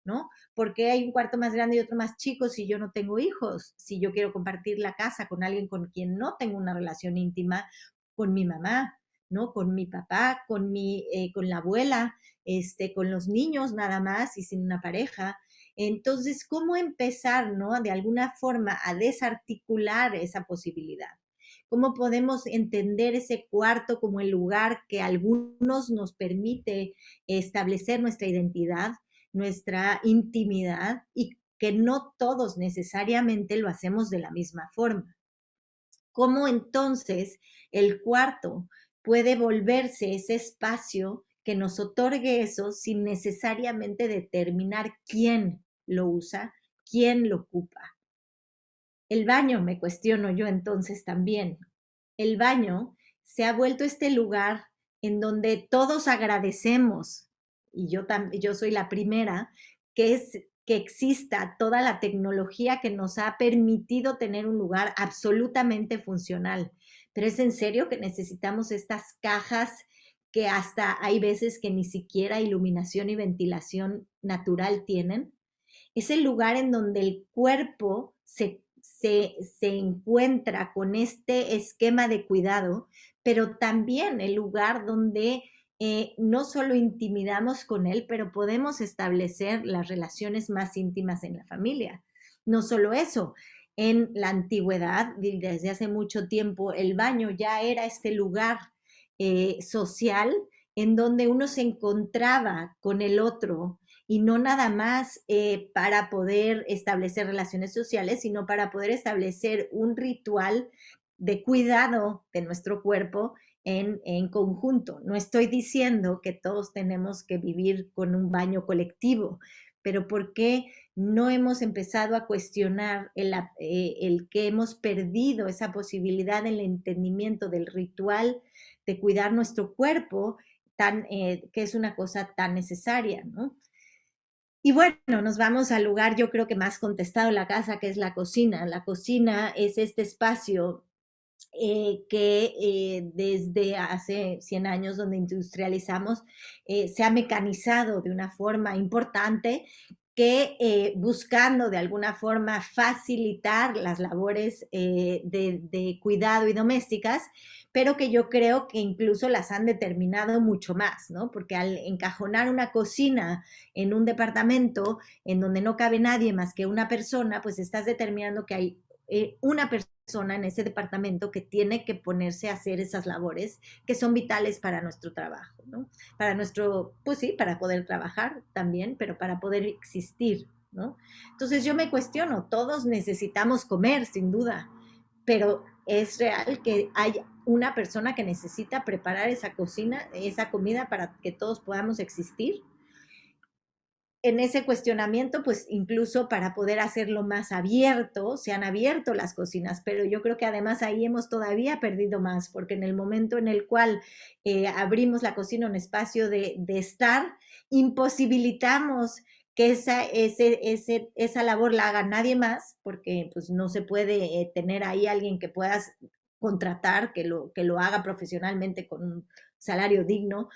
¿no? ¿Por qué hay un cuarto más grande y otro más chico si yo no tengo hijos? Si yo quiero compartir la casa con alguien con quien no tengo una relación íntima, con mi mamá, ¿no? Con mi papá, con la abuela, con los niños nada más y sin una pareja. Entonces, ¿cómo empezar, ¿no? De alguna forma a desarticular esa posibilidad. ¿Cómo podemos entender ese cuarto como el lugar que a algunos nos permite establecer nuestra identidad, nuestra intimidad, y que no todos necesariamente lo hacemos de la misma forma? ¿Cómo entonces el cuarto puede volverse ese espacio que nos otorgue eso sin necesariamente determinar quién lo usa, quién lo ocupa. El baño, me cuestiono yo entonces también. El baño se ha vuelto este lugar en donde todos agradecemos, y yo soy la primera, que exista toda la tecnología que nos ha permitido tener un lugar absolutamente funcional. Pero es en serio que necesitamos estas cajas que hasta hay veces que ni siquiera iluminación y ventilación natural tienen. Es el lugar en donde el cuerpo se encuentra con este esquema de cuidado, pero también el lugar donde no solo intimidamos con él, pero podemos establecer las relaciones más íntimas en la familia. No solo eso, en la antigüedad, desde hace mucho tiempo, el baño ya era este lugar social en donde uno se encontraba con el otro, y no nada más para poder establecer relaciones sociales, sino para poder establecer un ritual de cuidado de nuestro cuerpo en conjunto. No estoy diciendo que todos tenemos que vivir con un baño colectivo, pero ¿por qué no hemos empezado a cuestionar el que hemos perdido esa posibilidad del entendimiento del ritual de cuidar nuestro cuerpo, que es una cosa tan necesaria, ¿no? Y bueno, nos vamos al lugar, yo creo que más contestado en la casa, que es la cocina. La cocina es este espacio que desde hace 100 años, donde industrializamos, se ha mecanizado de una forma importante, que buscando de alguna forma facilitar las labores de cuidado y domésticas, pero que yo creo que incluso las han determinado mucho más, ¿no? Porque al encajonar una cocina en un departamento en donde no cabe nadie más que una persona, pues estás determinando que hay una persona en ese departamento que tiene que ponerse a hacer esas labores que son vitales para nuestro trabajo, ¿no? Para nuestro, pues sí, para poder trabajar también, pero para poder existir, ¿no? Entonces yo me cuestiono, todos necesitamos comer, sin duda, pero es real que hay una persona que necesita preparar esa cocina, esa comida para que todos podamos existir. En ese cuestionamiento, pues incluso para poder hacerlo más abierto, se han abierto las cocinas, pero yo creo que además ahí hemos todavía perdido más, porque en el momento en el cual abrimos la cocina, un espacio de estar, imposibilitamos que esa labor la haga nadie más, porque pues no se puede tener ahí alguien que puedas contratar, que lo haga profesionalmente con un salario digno,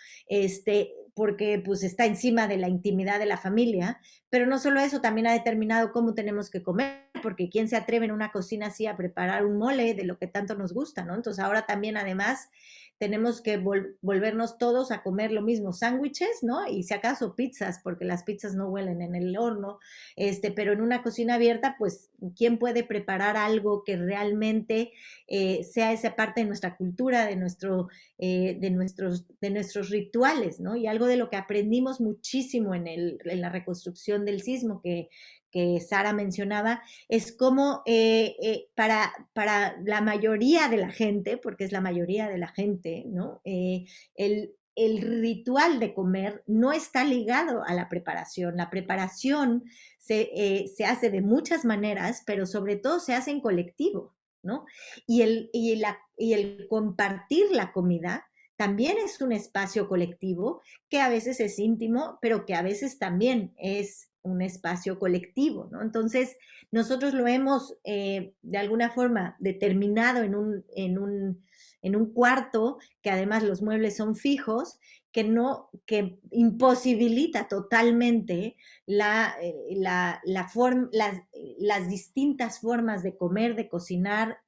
porque pues está encima de la intimidad de la familia, pero no solo eso, también ha determinado cómo tenemos que comer, porque quién se atreve en una cocina así a preparar un mole de lo que tanto nos gusta, ¿no? Entonces ahora también además tenemos que volvernos todos a comer lo mismo, sándwiches, ¿no? Y si acaso pizzas, porque las pizzas no huelen en el horno, pero en una cocina abierta, pues, ¿quién puede preparar algo que realmente sea esa parte de nuestra cultura, de nuestros rituales, ¿no? Y algo de lo que aprendimos muchísimo en la reconstrucción del sismo que Sara mencionaba, es cómo para la mayoría de la gente, porque es la mayoría de la gente, ¿no? El ritual de comer no está ligado a la preparación. La preparación se hace de muchas maneras, pero sobre todo se hace en colectivo, ¿no? Y el compartir la comida también es un espacio colectivo que a veces es íntimo, pero que a veces también es un espacio colectivo, ¿no? Entonces, nosotros lo hemos de alguna forma determinado en un cuarto, que además los muebles son fijos, que imposibilita totalmente las distintas formas de comer, de cocinar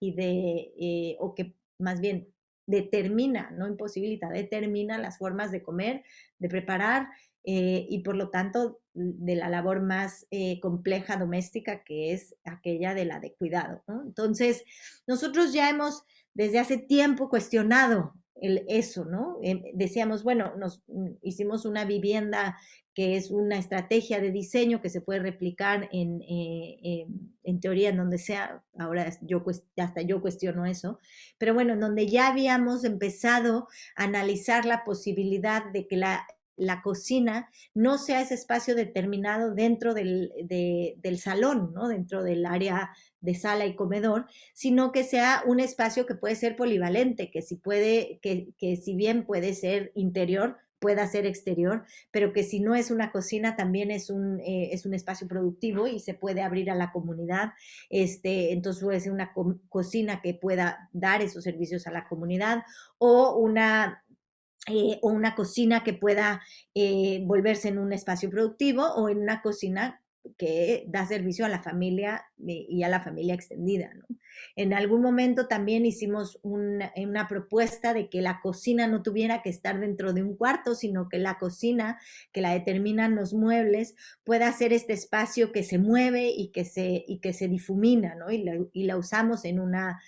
o que más bien determina, no imposibilita, determina las formas de comer, de preparar y por lo tanto de la labor más compleja doméstica, que es aquella de la de cuidado, ¿no? Entonces, nosotros ya hemos desde hace tiempo cuestionado eso, ¿no? Decíamos, bueno, hicimos una vivienda que es una estrategia de diseño que se puede replicar en teoría en donde sea, ahora hasta yo cuestiono eso, pero bueno, en donde ya habíamos empezado a analizar la posibilidad de que la cocina no sea ese espacio determinado dentro del salón, ¿no? Dentro del área de sala y comedor, sino que sea un espacio que puede ser polivalente, que si bien puede ser interior, pueda ser exterior, pero que si no es una cocina también es un espacio productivo y se puede abrir a la comunidad. Entonces puede ser una cocina que pueda dar esos servicios a la comunidad o una cocina que pueda volverse en un espacio productivo o en una cocina que da servicio a la familia y a la familia extendida, ¿no? En algún momento también hicimos una propuesta de que la cocina no tuviera que estar dentro de un cuarto, sino que la cocina, que la determinan los muebles, pueda ser este espacio que se mueve y que se difumina, ¿no? Y la usamos en una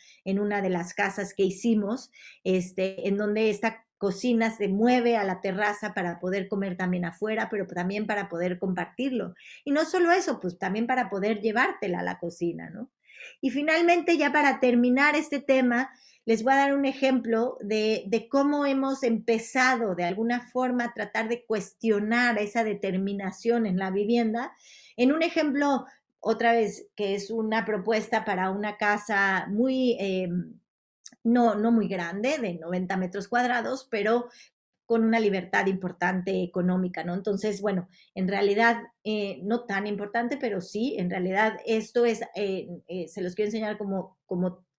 de las casas que hicimos, en donde esta cocina se mueve a la terraza para poder comer también afuera, pero también para poder compartirlo. Y no solo eso, pues también para poder llevártela a la cocina, ¿no? Y finalmente, ya para terminar este tema, les voy a dar un ejemplo de cómo hemos empezado de alguna forma a tratar de cuestionar esa determinación en la vivienda. En un ejemplo, otra vez, que es una propuesta para una casa no muy grande, de 90 metros cuadrados, pero con una libertad importante económica, ¿no? Entonces, bueno, en realidad no tan importante, pero sí, en realidad esto es, se los quiero enseñar como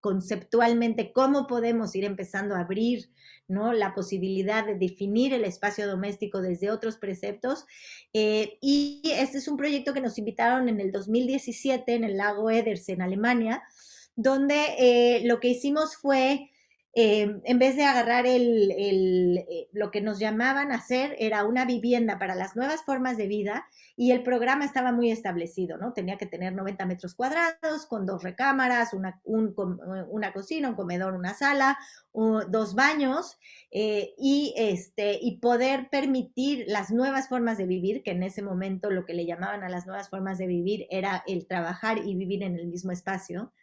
conceptualmente cómo podemos ir empezando a abrir, ¿no? La posibilidad de definir el espacio doméstico desde otros preceptos. Y este es un proyecto que nos invitaron en el 2017 en el lago Ederse, en Alemania, donde lo que hicimos fue en vez de agarrar lo que nos llamaban a hacer, era una vivienda para las nuevas formas de vida y el programa estaba muy establecido, ¿no? Tenía que tener 90 metros cuadrados con 2 recámaras, una cocina, un comedor, una sala, 2 baños y poder permitir las nuevas formas de vivir, que en ese momento lo que le llamaban a las nuevas formas de vivir era el trabajar y vivir en el mismo espacio.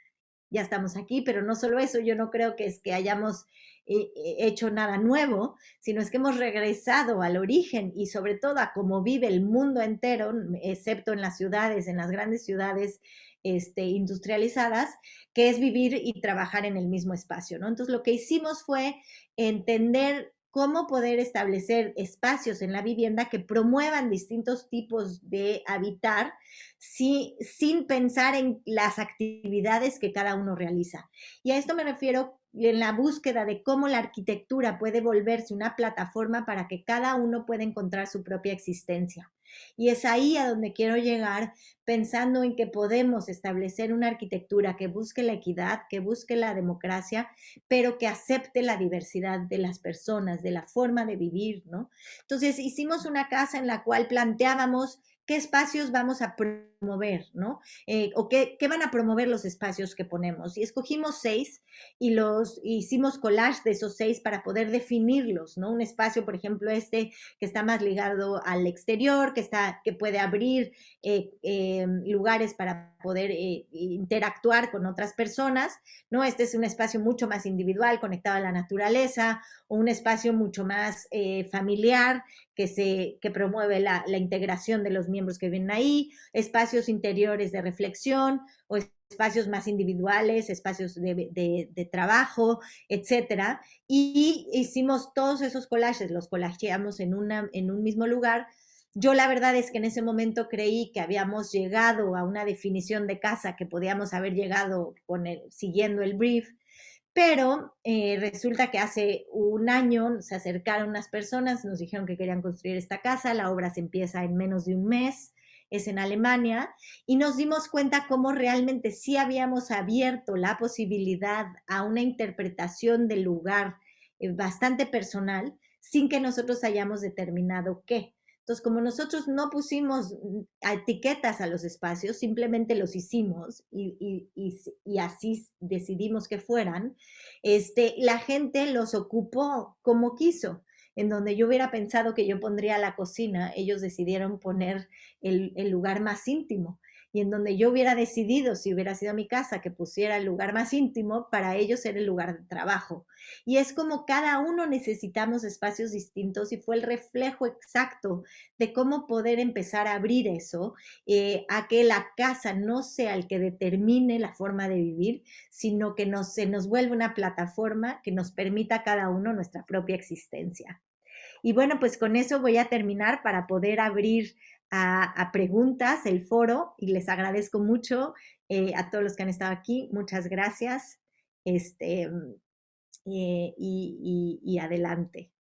Ya estamos aquí, pero no solo eso, yo no creo que es que hayamos hecho nada nuevo, sino es que hemos regresado al origen y sobre todo a cómo vive el mundo entero, excepto en las ciudades, en las grandes ciudades industrializadas, que es vivir y trabajar en el mismo espacio, ¿no? Entonces lo que hicimos fue entender cómo poder establecer espacios en la vivienda que promuevan distintos tipos de habitar sin pensar en las actividades que cada uno realiza. Y a esto me refiero en la búsqueda de cómo la arquitectura puede volverse una plataforma para que cada uno pueda encontrar su propia existencia. Y es ahí a donde quiero llegar, pensando en que podemos establecer una arquitectura que busque la equidad, que busque la democracia, pero que acepte la diversidad de las personas, de la forma de vivir, ¿no? Entonces hicimos una casa en la cual planteábamos qué espacios vamos a promover, ¿no? O qué van a promover los espacios que ponemos. Y escogimos 6 y hicimos collage de esos 6 para poder definirlos, ¿no? Un espacio, por ejemplo, que está más ligado al exterior, que puede abrir lugares para poder interactuar con otras personas, ¿no? Este es un espacio mucho más individual, conectado a la naturaleza, o un espacio mucho más familiar, que promueve la integración de los miembros que vienen ahí, espacios interiores de reflexión o espacios más individuales, espacios de trabajo, etcétera. Y hicimos todos esos collages, los collageamos en un mismo lugar. Yo la verdad es que en ese momento creí que habíamos llegado a una definición de casa que podíamos haber llegado siguiendo el brief, pero resulta que hace un año se acercaron unas personas, nos dijeron que querían construir esta casa, la obra se empieza en menos de un mes, es en Alemania, y nos dimos cuenta cómo realmente sí habíamos abierto la posibilidad a una interpretación del lugar bastante personal, sin que nosotros hayamos determinado qué. Entonces, como nosotros no pusimos etiquetas a los espacios, simplemente los hicimos y así decidimos que fueran, la gente los ocupó como quiso. En donde yo hubiera pensado que yo pondría la cocina, ellos decidieron poner el lugar más íntimo. Y en donde yo hubiera decidido, si hubiera sido mi casa, que pusiera el lugar más íntimo, para ellos era el lugar de trabajo. Y es como cada uno necesitamos espacios distintos y fue el reflejo exacto de cómo poder empezar a abrir eso, a que la casa no sea el que determine la forma de vivir, sino que se nos vuelve una plataforma que nos permita a cada uno nuestra propia existencia. Y bueno, pues con eso voy a terminar para poder abrir a preguntas el foro y les agradezco mucho a todos los que han estado aquí. Muchas gracias. Y adelante.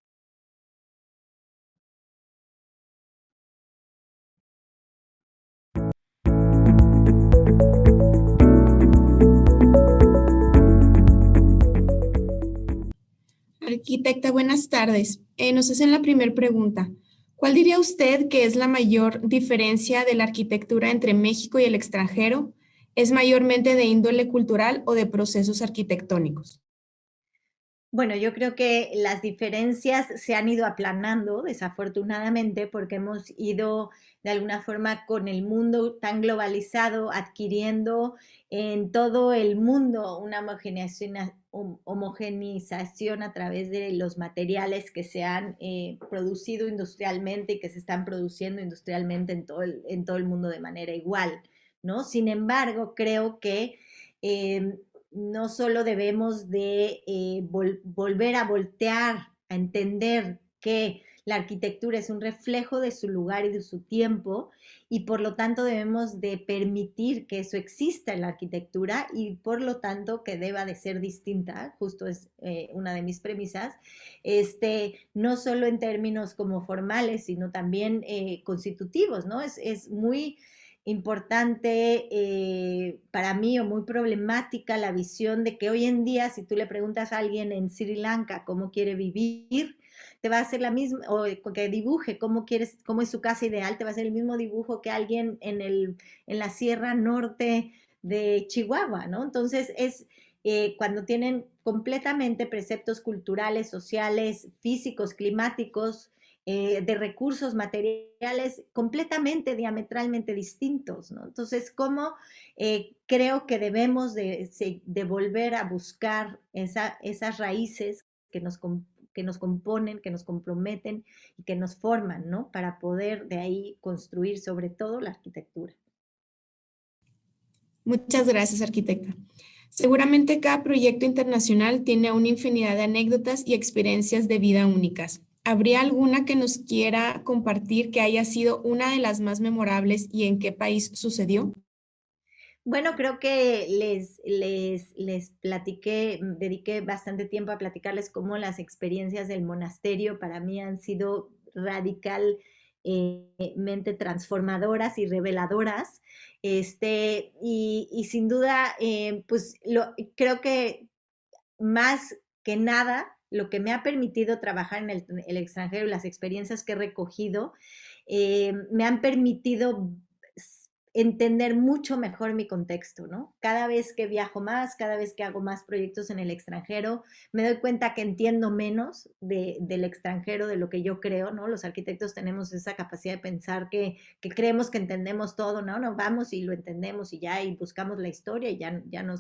Arquitecta, buenas tardes. Nos hacen la primera pregunta. ¿Cuál diría usted que es la mayor diferencia de la arquitectura entre México y el extranjero? ¿Es mayormente de índole cultural o de procesos arquitectónicos? Bueno, yo creo que las diferencias se han ido aplanando, desafortunadamente, porque hemos ido de alguna forma con el mundo tan globalizado, adquiriendo en todo el mundo una homogenización a través de los materiales que se han producido industrialmente y que se están produciendo industrialmente en todo el mundo de manera igual, ¿no? Sin embargo, creo que no solo debemos de volver a voltear, a entender que la arquitectura es un reflejo de su lugar y de su tiempo y por lo tanto debemos de permitir que eso exista en la arquitectura y por lo tanto que deba de ser distinta, justo es una de mis premisas, no solo en términos como formales, sino también constitutivos, ¿no? Es muy importante para mí o muy problemática la visión de que hoy en día si tú le preguntas a alguien en Sri Lanka cómo quiere vivir, te va a hacer la misma, o que dibuje cómo es su casa ideal, te va a hacer el mismo dibujo que alguien en la Sierra Norte de Chihuahua, ¿no? Entonces cuando tienen completamente preceptos culturales, sociales, físicos, climáticos, de recursos materiales completamente, diametralmente distintos, ¿no? Entonces, ¿cómo creo que debemos de volver a buscar esas raíces que nos componen, que nos comprometen y que nos forman, ¿no? Para poder de ahí construir sobre todo la arquitectura. Muchas gracias, arquitecta. Seguramente cada proyecto internacional tiene una infinidad de anécdotas y experiencias de vida únicas. ¿Habría alguna que nos quiera compartir que haya sido una de las más memorables y en qué país sucedió? Bueno, creo que les platiqué, dediqué bastante tiempo a platicarles cómo las experiencias del monasterio para mí han sido radicalmente transformadoras y reveladoras. Y sin duda, pues creo que más que nada, lo que me ha permitido trabajar en el extranjero y las experiencias que he recogido, me han permitido entender mucho mejor mi contexto, ¿no? Cada vez que viajo más, cada vez que hago más proyectos en el extranjero, me doy cuenta que entiendo menos del extranjero de lo que yo creo, ¿no? Los arquitectos tenemos esa capacidad de pensar que creemos que entendemos todo, ¿no? Nos vamos y lo entendemos y ya, y buscamos la historia y ya lo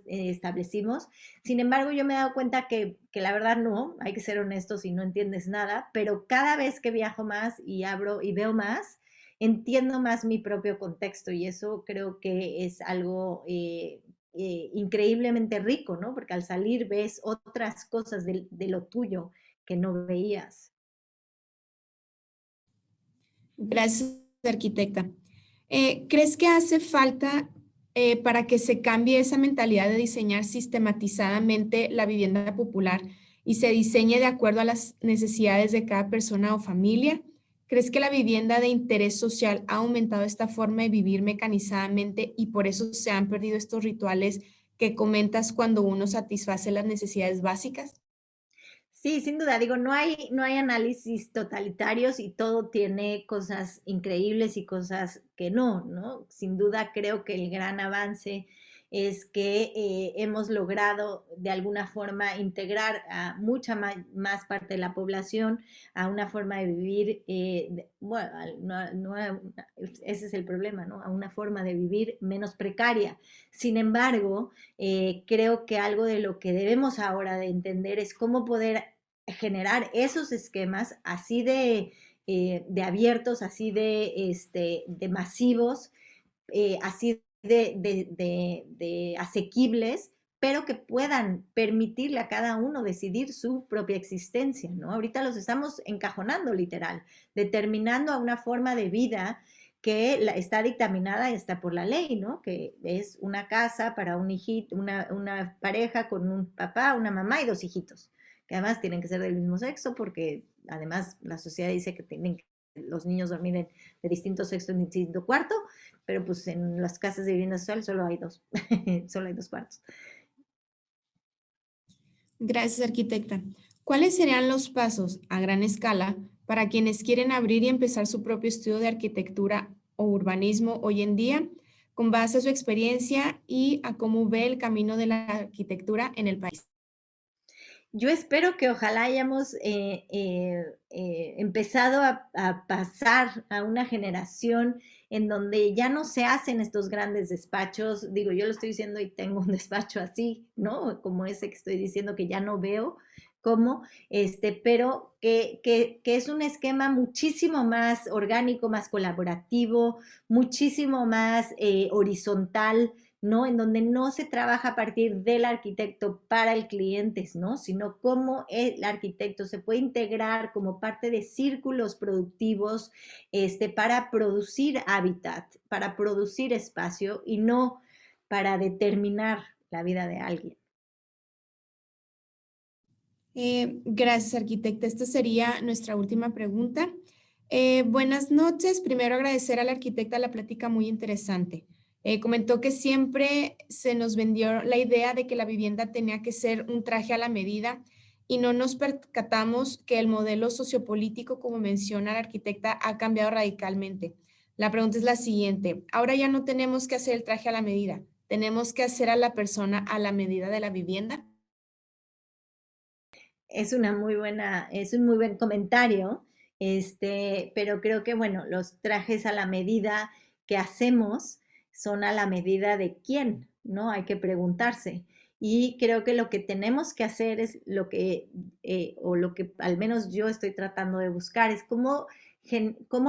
establecimos. Sin embargo, yo me he dado cuenta que la verdad no, hay que ser honestos y no entiendes nada, pero cada vez que viajo más y abro y veo más, entiendo más mi propio contexto y eso creo que es algo increíblemente rico, ¿no? Porque al salir ves otras cosas de lo tuyo que no veías. Gracias, arquitecta. ¿Crees que hace falta para que se cambie esa mentalidad de diseñar sistematizadamente la vivienda popular y se diseñe de acuerdo a las necesidades de cada persona o familia? ¿Crees que la vivienda de interés social ha aumentado esta forma de vivir mecanizadamente y por eso se han perdido estos rituales que comentas cuando uno satisface las necesidades básicas? Sí, sin duda, digo, no hay análisis totalitarios y todo tiene cosas increíbles y cosas que no, ¿no? Sin duda creo que el gran avance es que hemos logrado de alguna forma integrar a mucha más parte de la población a una forma de vivir, bueno, ese es el problema, ¿no? A una forma de vivir menos precaria. Sin embargo, creo que algo de lo que debemos ahora de entender es cómo poder generar esos esquemas así de abiertos, así de masivos, así de asequibles, pero que puedan permitirle a cada uno decidir su propia existencia, ¿no? Ahorita los estamos encajonando literal, determinando a una forma de vida que está dictaminada y está por la ley, ¿no? Que es una casa para un hijito, una pareja con un papá, una mamá y 2 hijitos, que además tienen que ser del mismo sexo porque además la sociedad dice que tienen que los niños dormir de distinto sexo en distinto cuarto, pero pues en las casas de vivienda social solo hay 2, solo hay 2 cuartos. Gracias, arquitecta. ¿Cuáles serían los pasos a gran escala para quienes quieren abrir y empezar su propio estudio de arquitectura o urbanismo hoy en día, con base a su experiencia y a cómo ve el camino de la arquitectura en el país? Yo espero que ojalá hayamos empezado a pasar a una generación en donde ya no se hacen estos grandes despachos. Digo, yo lo estoy diciendo y tengo un despacho así, ¿no? Como ese que estoy diciendo que ya no veo cómo, pero que es un esquema muchísimo más orgánico, más colaborativo, muchísimo más horizontal, ¿no? En donde no se trabaja a partir del arquitecto para el cliente, ¿no? Sino cómo el arquitecto se puede integrar como parte de círculos productivos para producir hábitat, para producir espacio y no para determinar la vida de alguien. Gracias, arquitecta. Esta sería nuestra última pregunta. Buenas noches. Primero agradecer a la arquitecta la plática muy interesante. Comentó que siempre se nos vendió la idea de que la vivienda tenía que ser un traje a la medida y no nos percatamos que el modelo sociopolítico, como menciona la arquitecta, ha cambiado radicalmente. La pregunta es la siguiente. Ahora ya no tenemos que hacer el traje a la medida, tenemos que hacer a la persona a la medida de la vivienda. Es un muy buen comentario, pero creo que, bueno, los trajes a la medida que hacemos son a la medida de quién, ¿no? Hay que preguntarse. Y creo que lo que tenemos que hacer es o lo que al menos yo estoy tratando de buscar, es cómo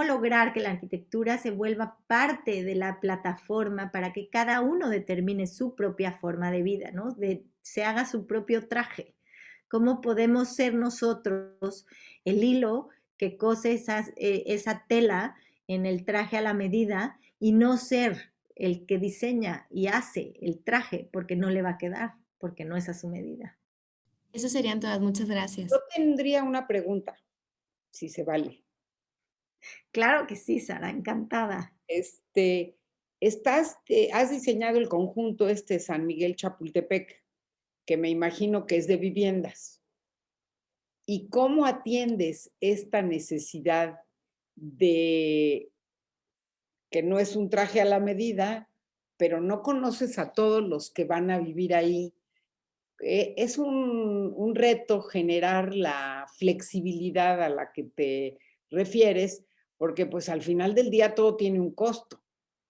lograr que la arquitectura se vuelva parte de la plataforma para que cada uno determine su propia forma de vida, ¿no? Se haga su propio traje. ¿Cómo podemos ser nosotros el hilo que cose esa tela en el traje a la medida y no ser el que diseña y hace el traje porque no le va a quedar, porque no es a su medida? Eso serían todas. Muchas gracias. Yo tendría una pregunta, si se vale. Claro que sí, Sara, encantada. Has diseñado el conjunto San Miguel Chapultepec, que me imagino que es de viviendas. ¿Y cómo atiendes esta necesidad de que no es un traje a la medida, pero no conoces a todos los que van a vivir ahí? Es un reto generar la flexibilidad a la que te refieres, porque pues al final del día todo tiene un costo.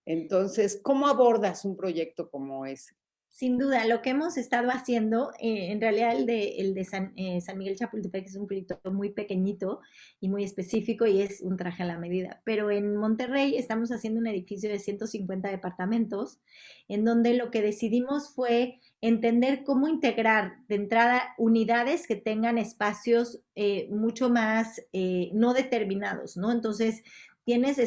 Entonces, ¿cómo abordas un proyecto como ese? Sin duda, lo que hemos estado haciendo, en realidad el de San Miguel Chapultepec es un proyecto muy pequeñito y muy específico y es un traje a la medida. Pero en Monterrey estamos haciendo un edificio de 150 departamentos, en donde lo que decidimos fue entender cómo integrar de entrada unidades que tengan espacios mucho más no determinados, ¿no? Entonces, tienes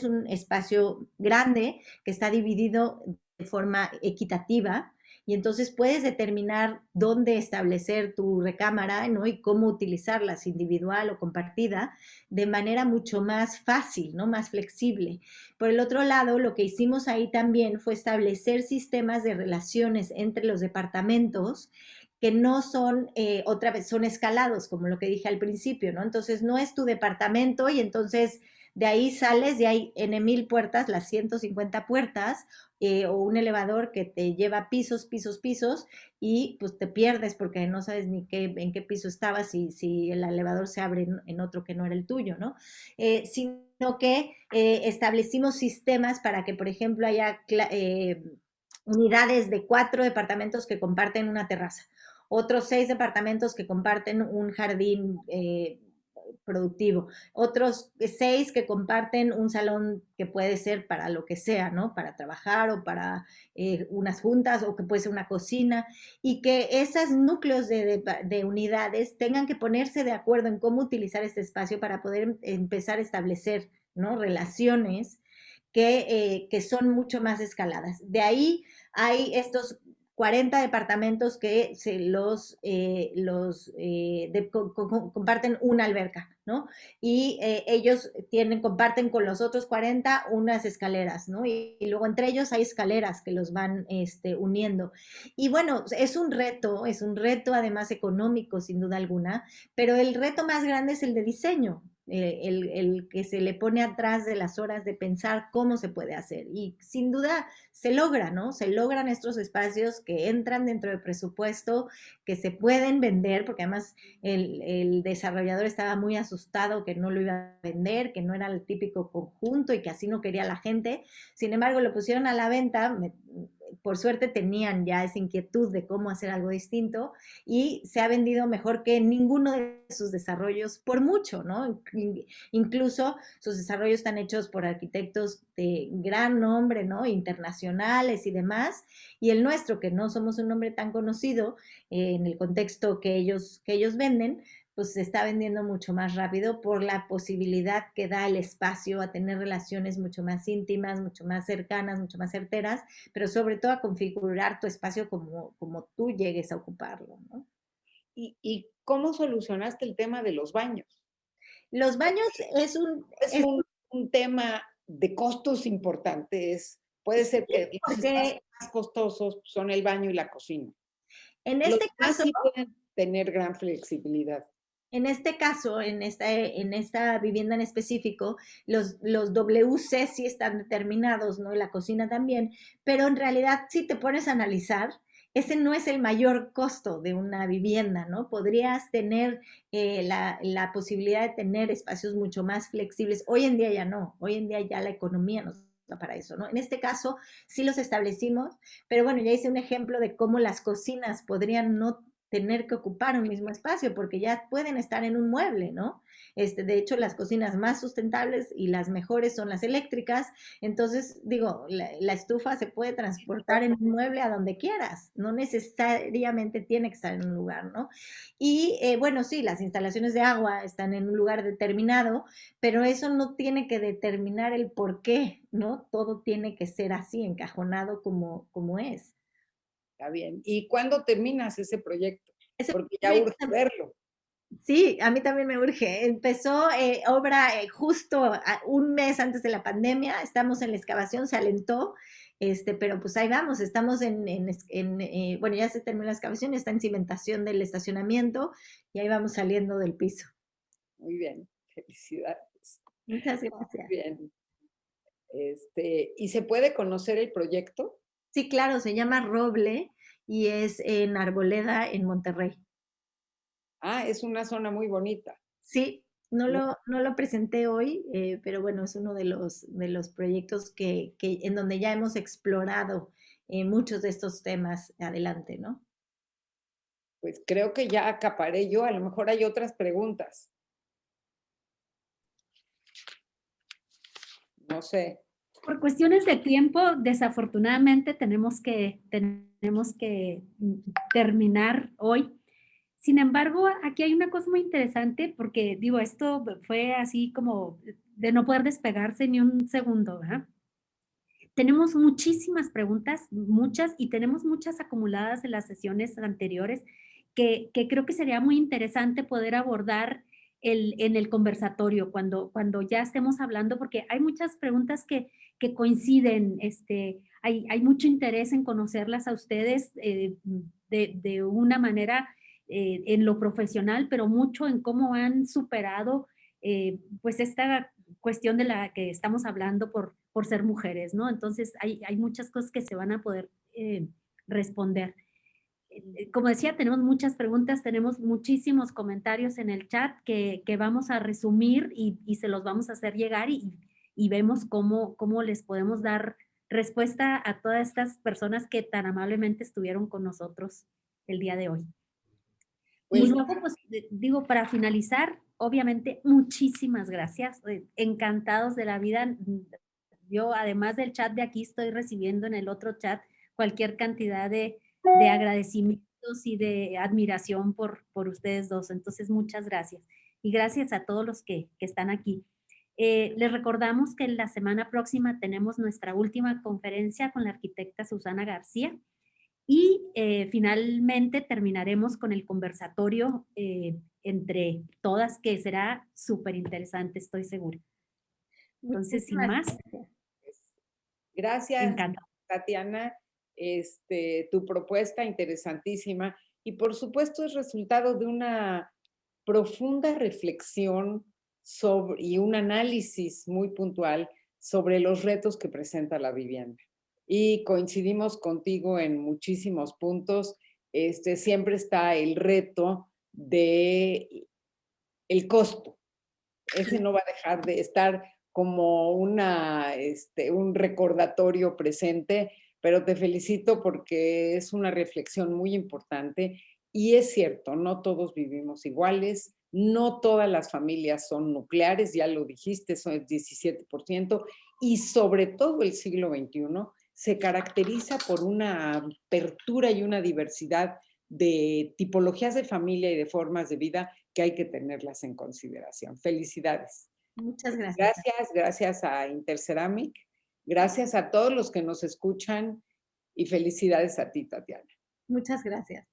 un espacio grande que está dividido de forma equitativa y entonces puedes determinar dónde establecer tu recámara, ¿no? Y cómo utilizarla, si individual o compartida, de manera mucho más fácil, ¿no? Más flexible. Por el otro lado, lo que hicimos ahí también fue establecer sistemas de relaciones entre los departamentos que no son, otra vez, son escalados, como lo que dije al principio, ¿no? Entonces, no es tu departamento y entonces de ahí sales, de ahí N 1000 puertas, las 150 puertas, o un elevador que te lleva pisos, pisos, pisos, y pues te pierdes porque no sabes ni en qué piso estabas si el elevador se abre en otro que no era el tuyo, ¿no? Sino que establecimos sistemas para que, por ejemplo, haya unidades de 4 departamentos que comparten una terraza, otros 6 departamentos que comparten un jardín productivo, otros 6 que comparten un salón que puede ser para lo que sea, ¿no? Para trabajar o para unas juntas, o que puede ser una cocina, y que esos núcleos de unidades tengan que ponerse de acuerdo en cómo utilizar este espacio para poder empezar a establecer, ¿no?, relaciones que son mucho más escaladas. De ahí hay estos 40 departamentos que comparten una alberca, ¿no? Y ellos comparten con los otros 40 unas escaleras, ¿no? Y luego entre ellos hay escaleras que los van uniendo. Y bueno, es un reto además económico, sin duda alguna, pero el reto más grande es el de diseño. El que se le pone atrás de las horas de pensar cómo se puede hacer. Y sin duda se logra, ¿no? Se logran estos espacios que entran dentro del presupuesto, que se pueden vender, porque además el desarrollador estaba muy asustado que no lo iba a vender, que no era el típico conjunto y que así no quería la gente. Sin embargo, lo pusieron a la venta. Por suerte tenían ya esa inquietud de cómo hacer algo distinto, y se ha vendido mejor que ninguno de sus desarrollos por mucho, ¿no? Incluso sus desarrollos están hechos por arquitectos de gran nombre, ¿no?, internacionales y demás, y el nuestro, que no somos un nombre tan conocido en el contexto que ellos venden, pues se está vendiendo mucho más rápido por la posibilidad que da el espacio a tener relaciones mucho más íntimas, mucho más cercanas, mucho más certeras, pero sobre todo a configurar tu espacio como tú llegues a ocuparlo, ¿no? ¿Y cómo solucionaste el tema de los baños? Los baños es un tema de costos importantes. Puede ser que los espacios más costosos son el baño y la cocina. En los este demás caso, sí pueden tener gran flexibilidad. En este caso, en esta vivienda en específico, los WC sí están determinados, ¿no? Y la cocina también, pero en realidad, si te pones a analizar, ese no es el mayor costo de una vivienda, ¿no? Podrías tener la posibilidad de tener espacios mucho más flexibles. Hoy en día ya no, hoy en día ya la economía nos da para eso, ¿no? En este caso, sí los establecimos, pero bueno, ya hice un ejemplo de cómo las cocinas podrían no tener que ocupar un mismo espacio, porque ya pueden estar en un mueble, ¿no? De hecho, las cocinas más sustentables y las mejores son las eléctricas. Entonces, digo, la estufa se puede transportar en un mueble a donde quieras, no necesariamente tiene que estar en un lugar, ¿no? Y bueno, sí, las instalaciones de agua están en un lugar determinado, pero eso no tiene que determinar el por qué, ¿no? Todo tiene que ser así, encajonado como es. Está bien. ¿Y cuándo terminas ese proyecto? Porque ya proyecto, urge verlo. Sí, a mí también me urge. Empezó obra justo un mes antes de la pandemia. Estamos en la excavación, se alentó, pero pues ahí vamos. Estamos bueno, ya se terminó la excavación, está en cimentación del estacionamiento y ahí vamos saliendo del piso. Muy bien, felicidades. Muchas gracias. Bien. ¿Y se puede conocer el proyecto? Sí, claro, se llama Roble y es en Arboleda, en Monterrey. Ah, es una zona muy bonita. Sí, no lo presenté hoy, pero bueno, es uno de los proyectos en donde ya hemos explorado muchos de estos temas adelante, ¿no? Pues creo que ya acaparé yo, a lo mejor hay otras preguntas. No sé. Por cuestiones de tiempo, desafortunadamente tenemos que terminar hoy. Sin embargo, aquí hay una cosa muy interesante porque, digo, esto fue así como de no poder despegarse ni un segundo, ¿verdad? Tenemos muchísimas preguntas, muchas, y tenemos muchas acumuladas en las sesiones anteriores que creo que sería muy interesante poder abordar en el conversatorio cuando ya estemos hablando, porque hay muchas preguntas que coinciden, hay mucho interés en conocerlas a ustedes de una manera en lo profesional, pero mucho en cómo han superado pues esta cuestión de la que estamos hablando por ser mujeres, ¿no? Entonces hay muchas cosas que se van a poder responder. Como decía, tenemos muchas preguntas, tenemos muchísimos comentarios en el chat que vamos a resumir y se los vamos a hacer llegar y vemos cómo les podemos dar respuesta a todas estas personas que tan amablemente estuvieron con nosotros el día de hoy. Pues, y luego, pues, digo, para finalizar, obviamente, muchísimas gracias. Encantados de la vida. Yo, además del chat de aquí, estoy recibiendo en el otro chat cualquier cantidad de agradecimientos y de admiración por ustedes dos. Entonces, muchas gracias. Y gracias a todos los que están aquí. Les recordamos que la semana próxima tenemos nuestra última conferencia con la arquitecta Susana García. Y finalmente terminaremos con el conversatorio entre todas, que será súper interesante, estoy segura. Entonces, sin más. Gracias, Tatiana. Tu propuesta interesantísima y por supuesto es resultado de una profunda reflexión y un análisis muy puntual sobre los retos que presenta la vivienda. Y coincidimos contigo en muchísimos puntos. Siempre está el reto de el costo. Ese no va a dejar de estar como un recordatorio presente, pero te felicito porque es una reflexión muy importante y es cierto, no todos vivimos iguales, no todas las familias son nucleares, ya lo dijiste, son el 17%, y sobre todo el siglo XXI se caracteriza por una apertura y una diversidad de tipologías de familia y de formas de vida que hay que tenerlas en consideración. Felicidades. Muchas gracias. Gracias a Interceramic, gracias a todos los que nos escuchan y felicidades a ti, Tatiana. Muchas gracias.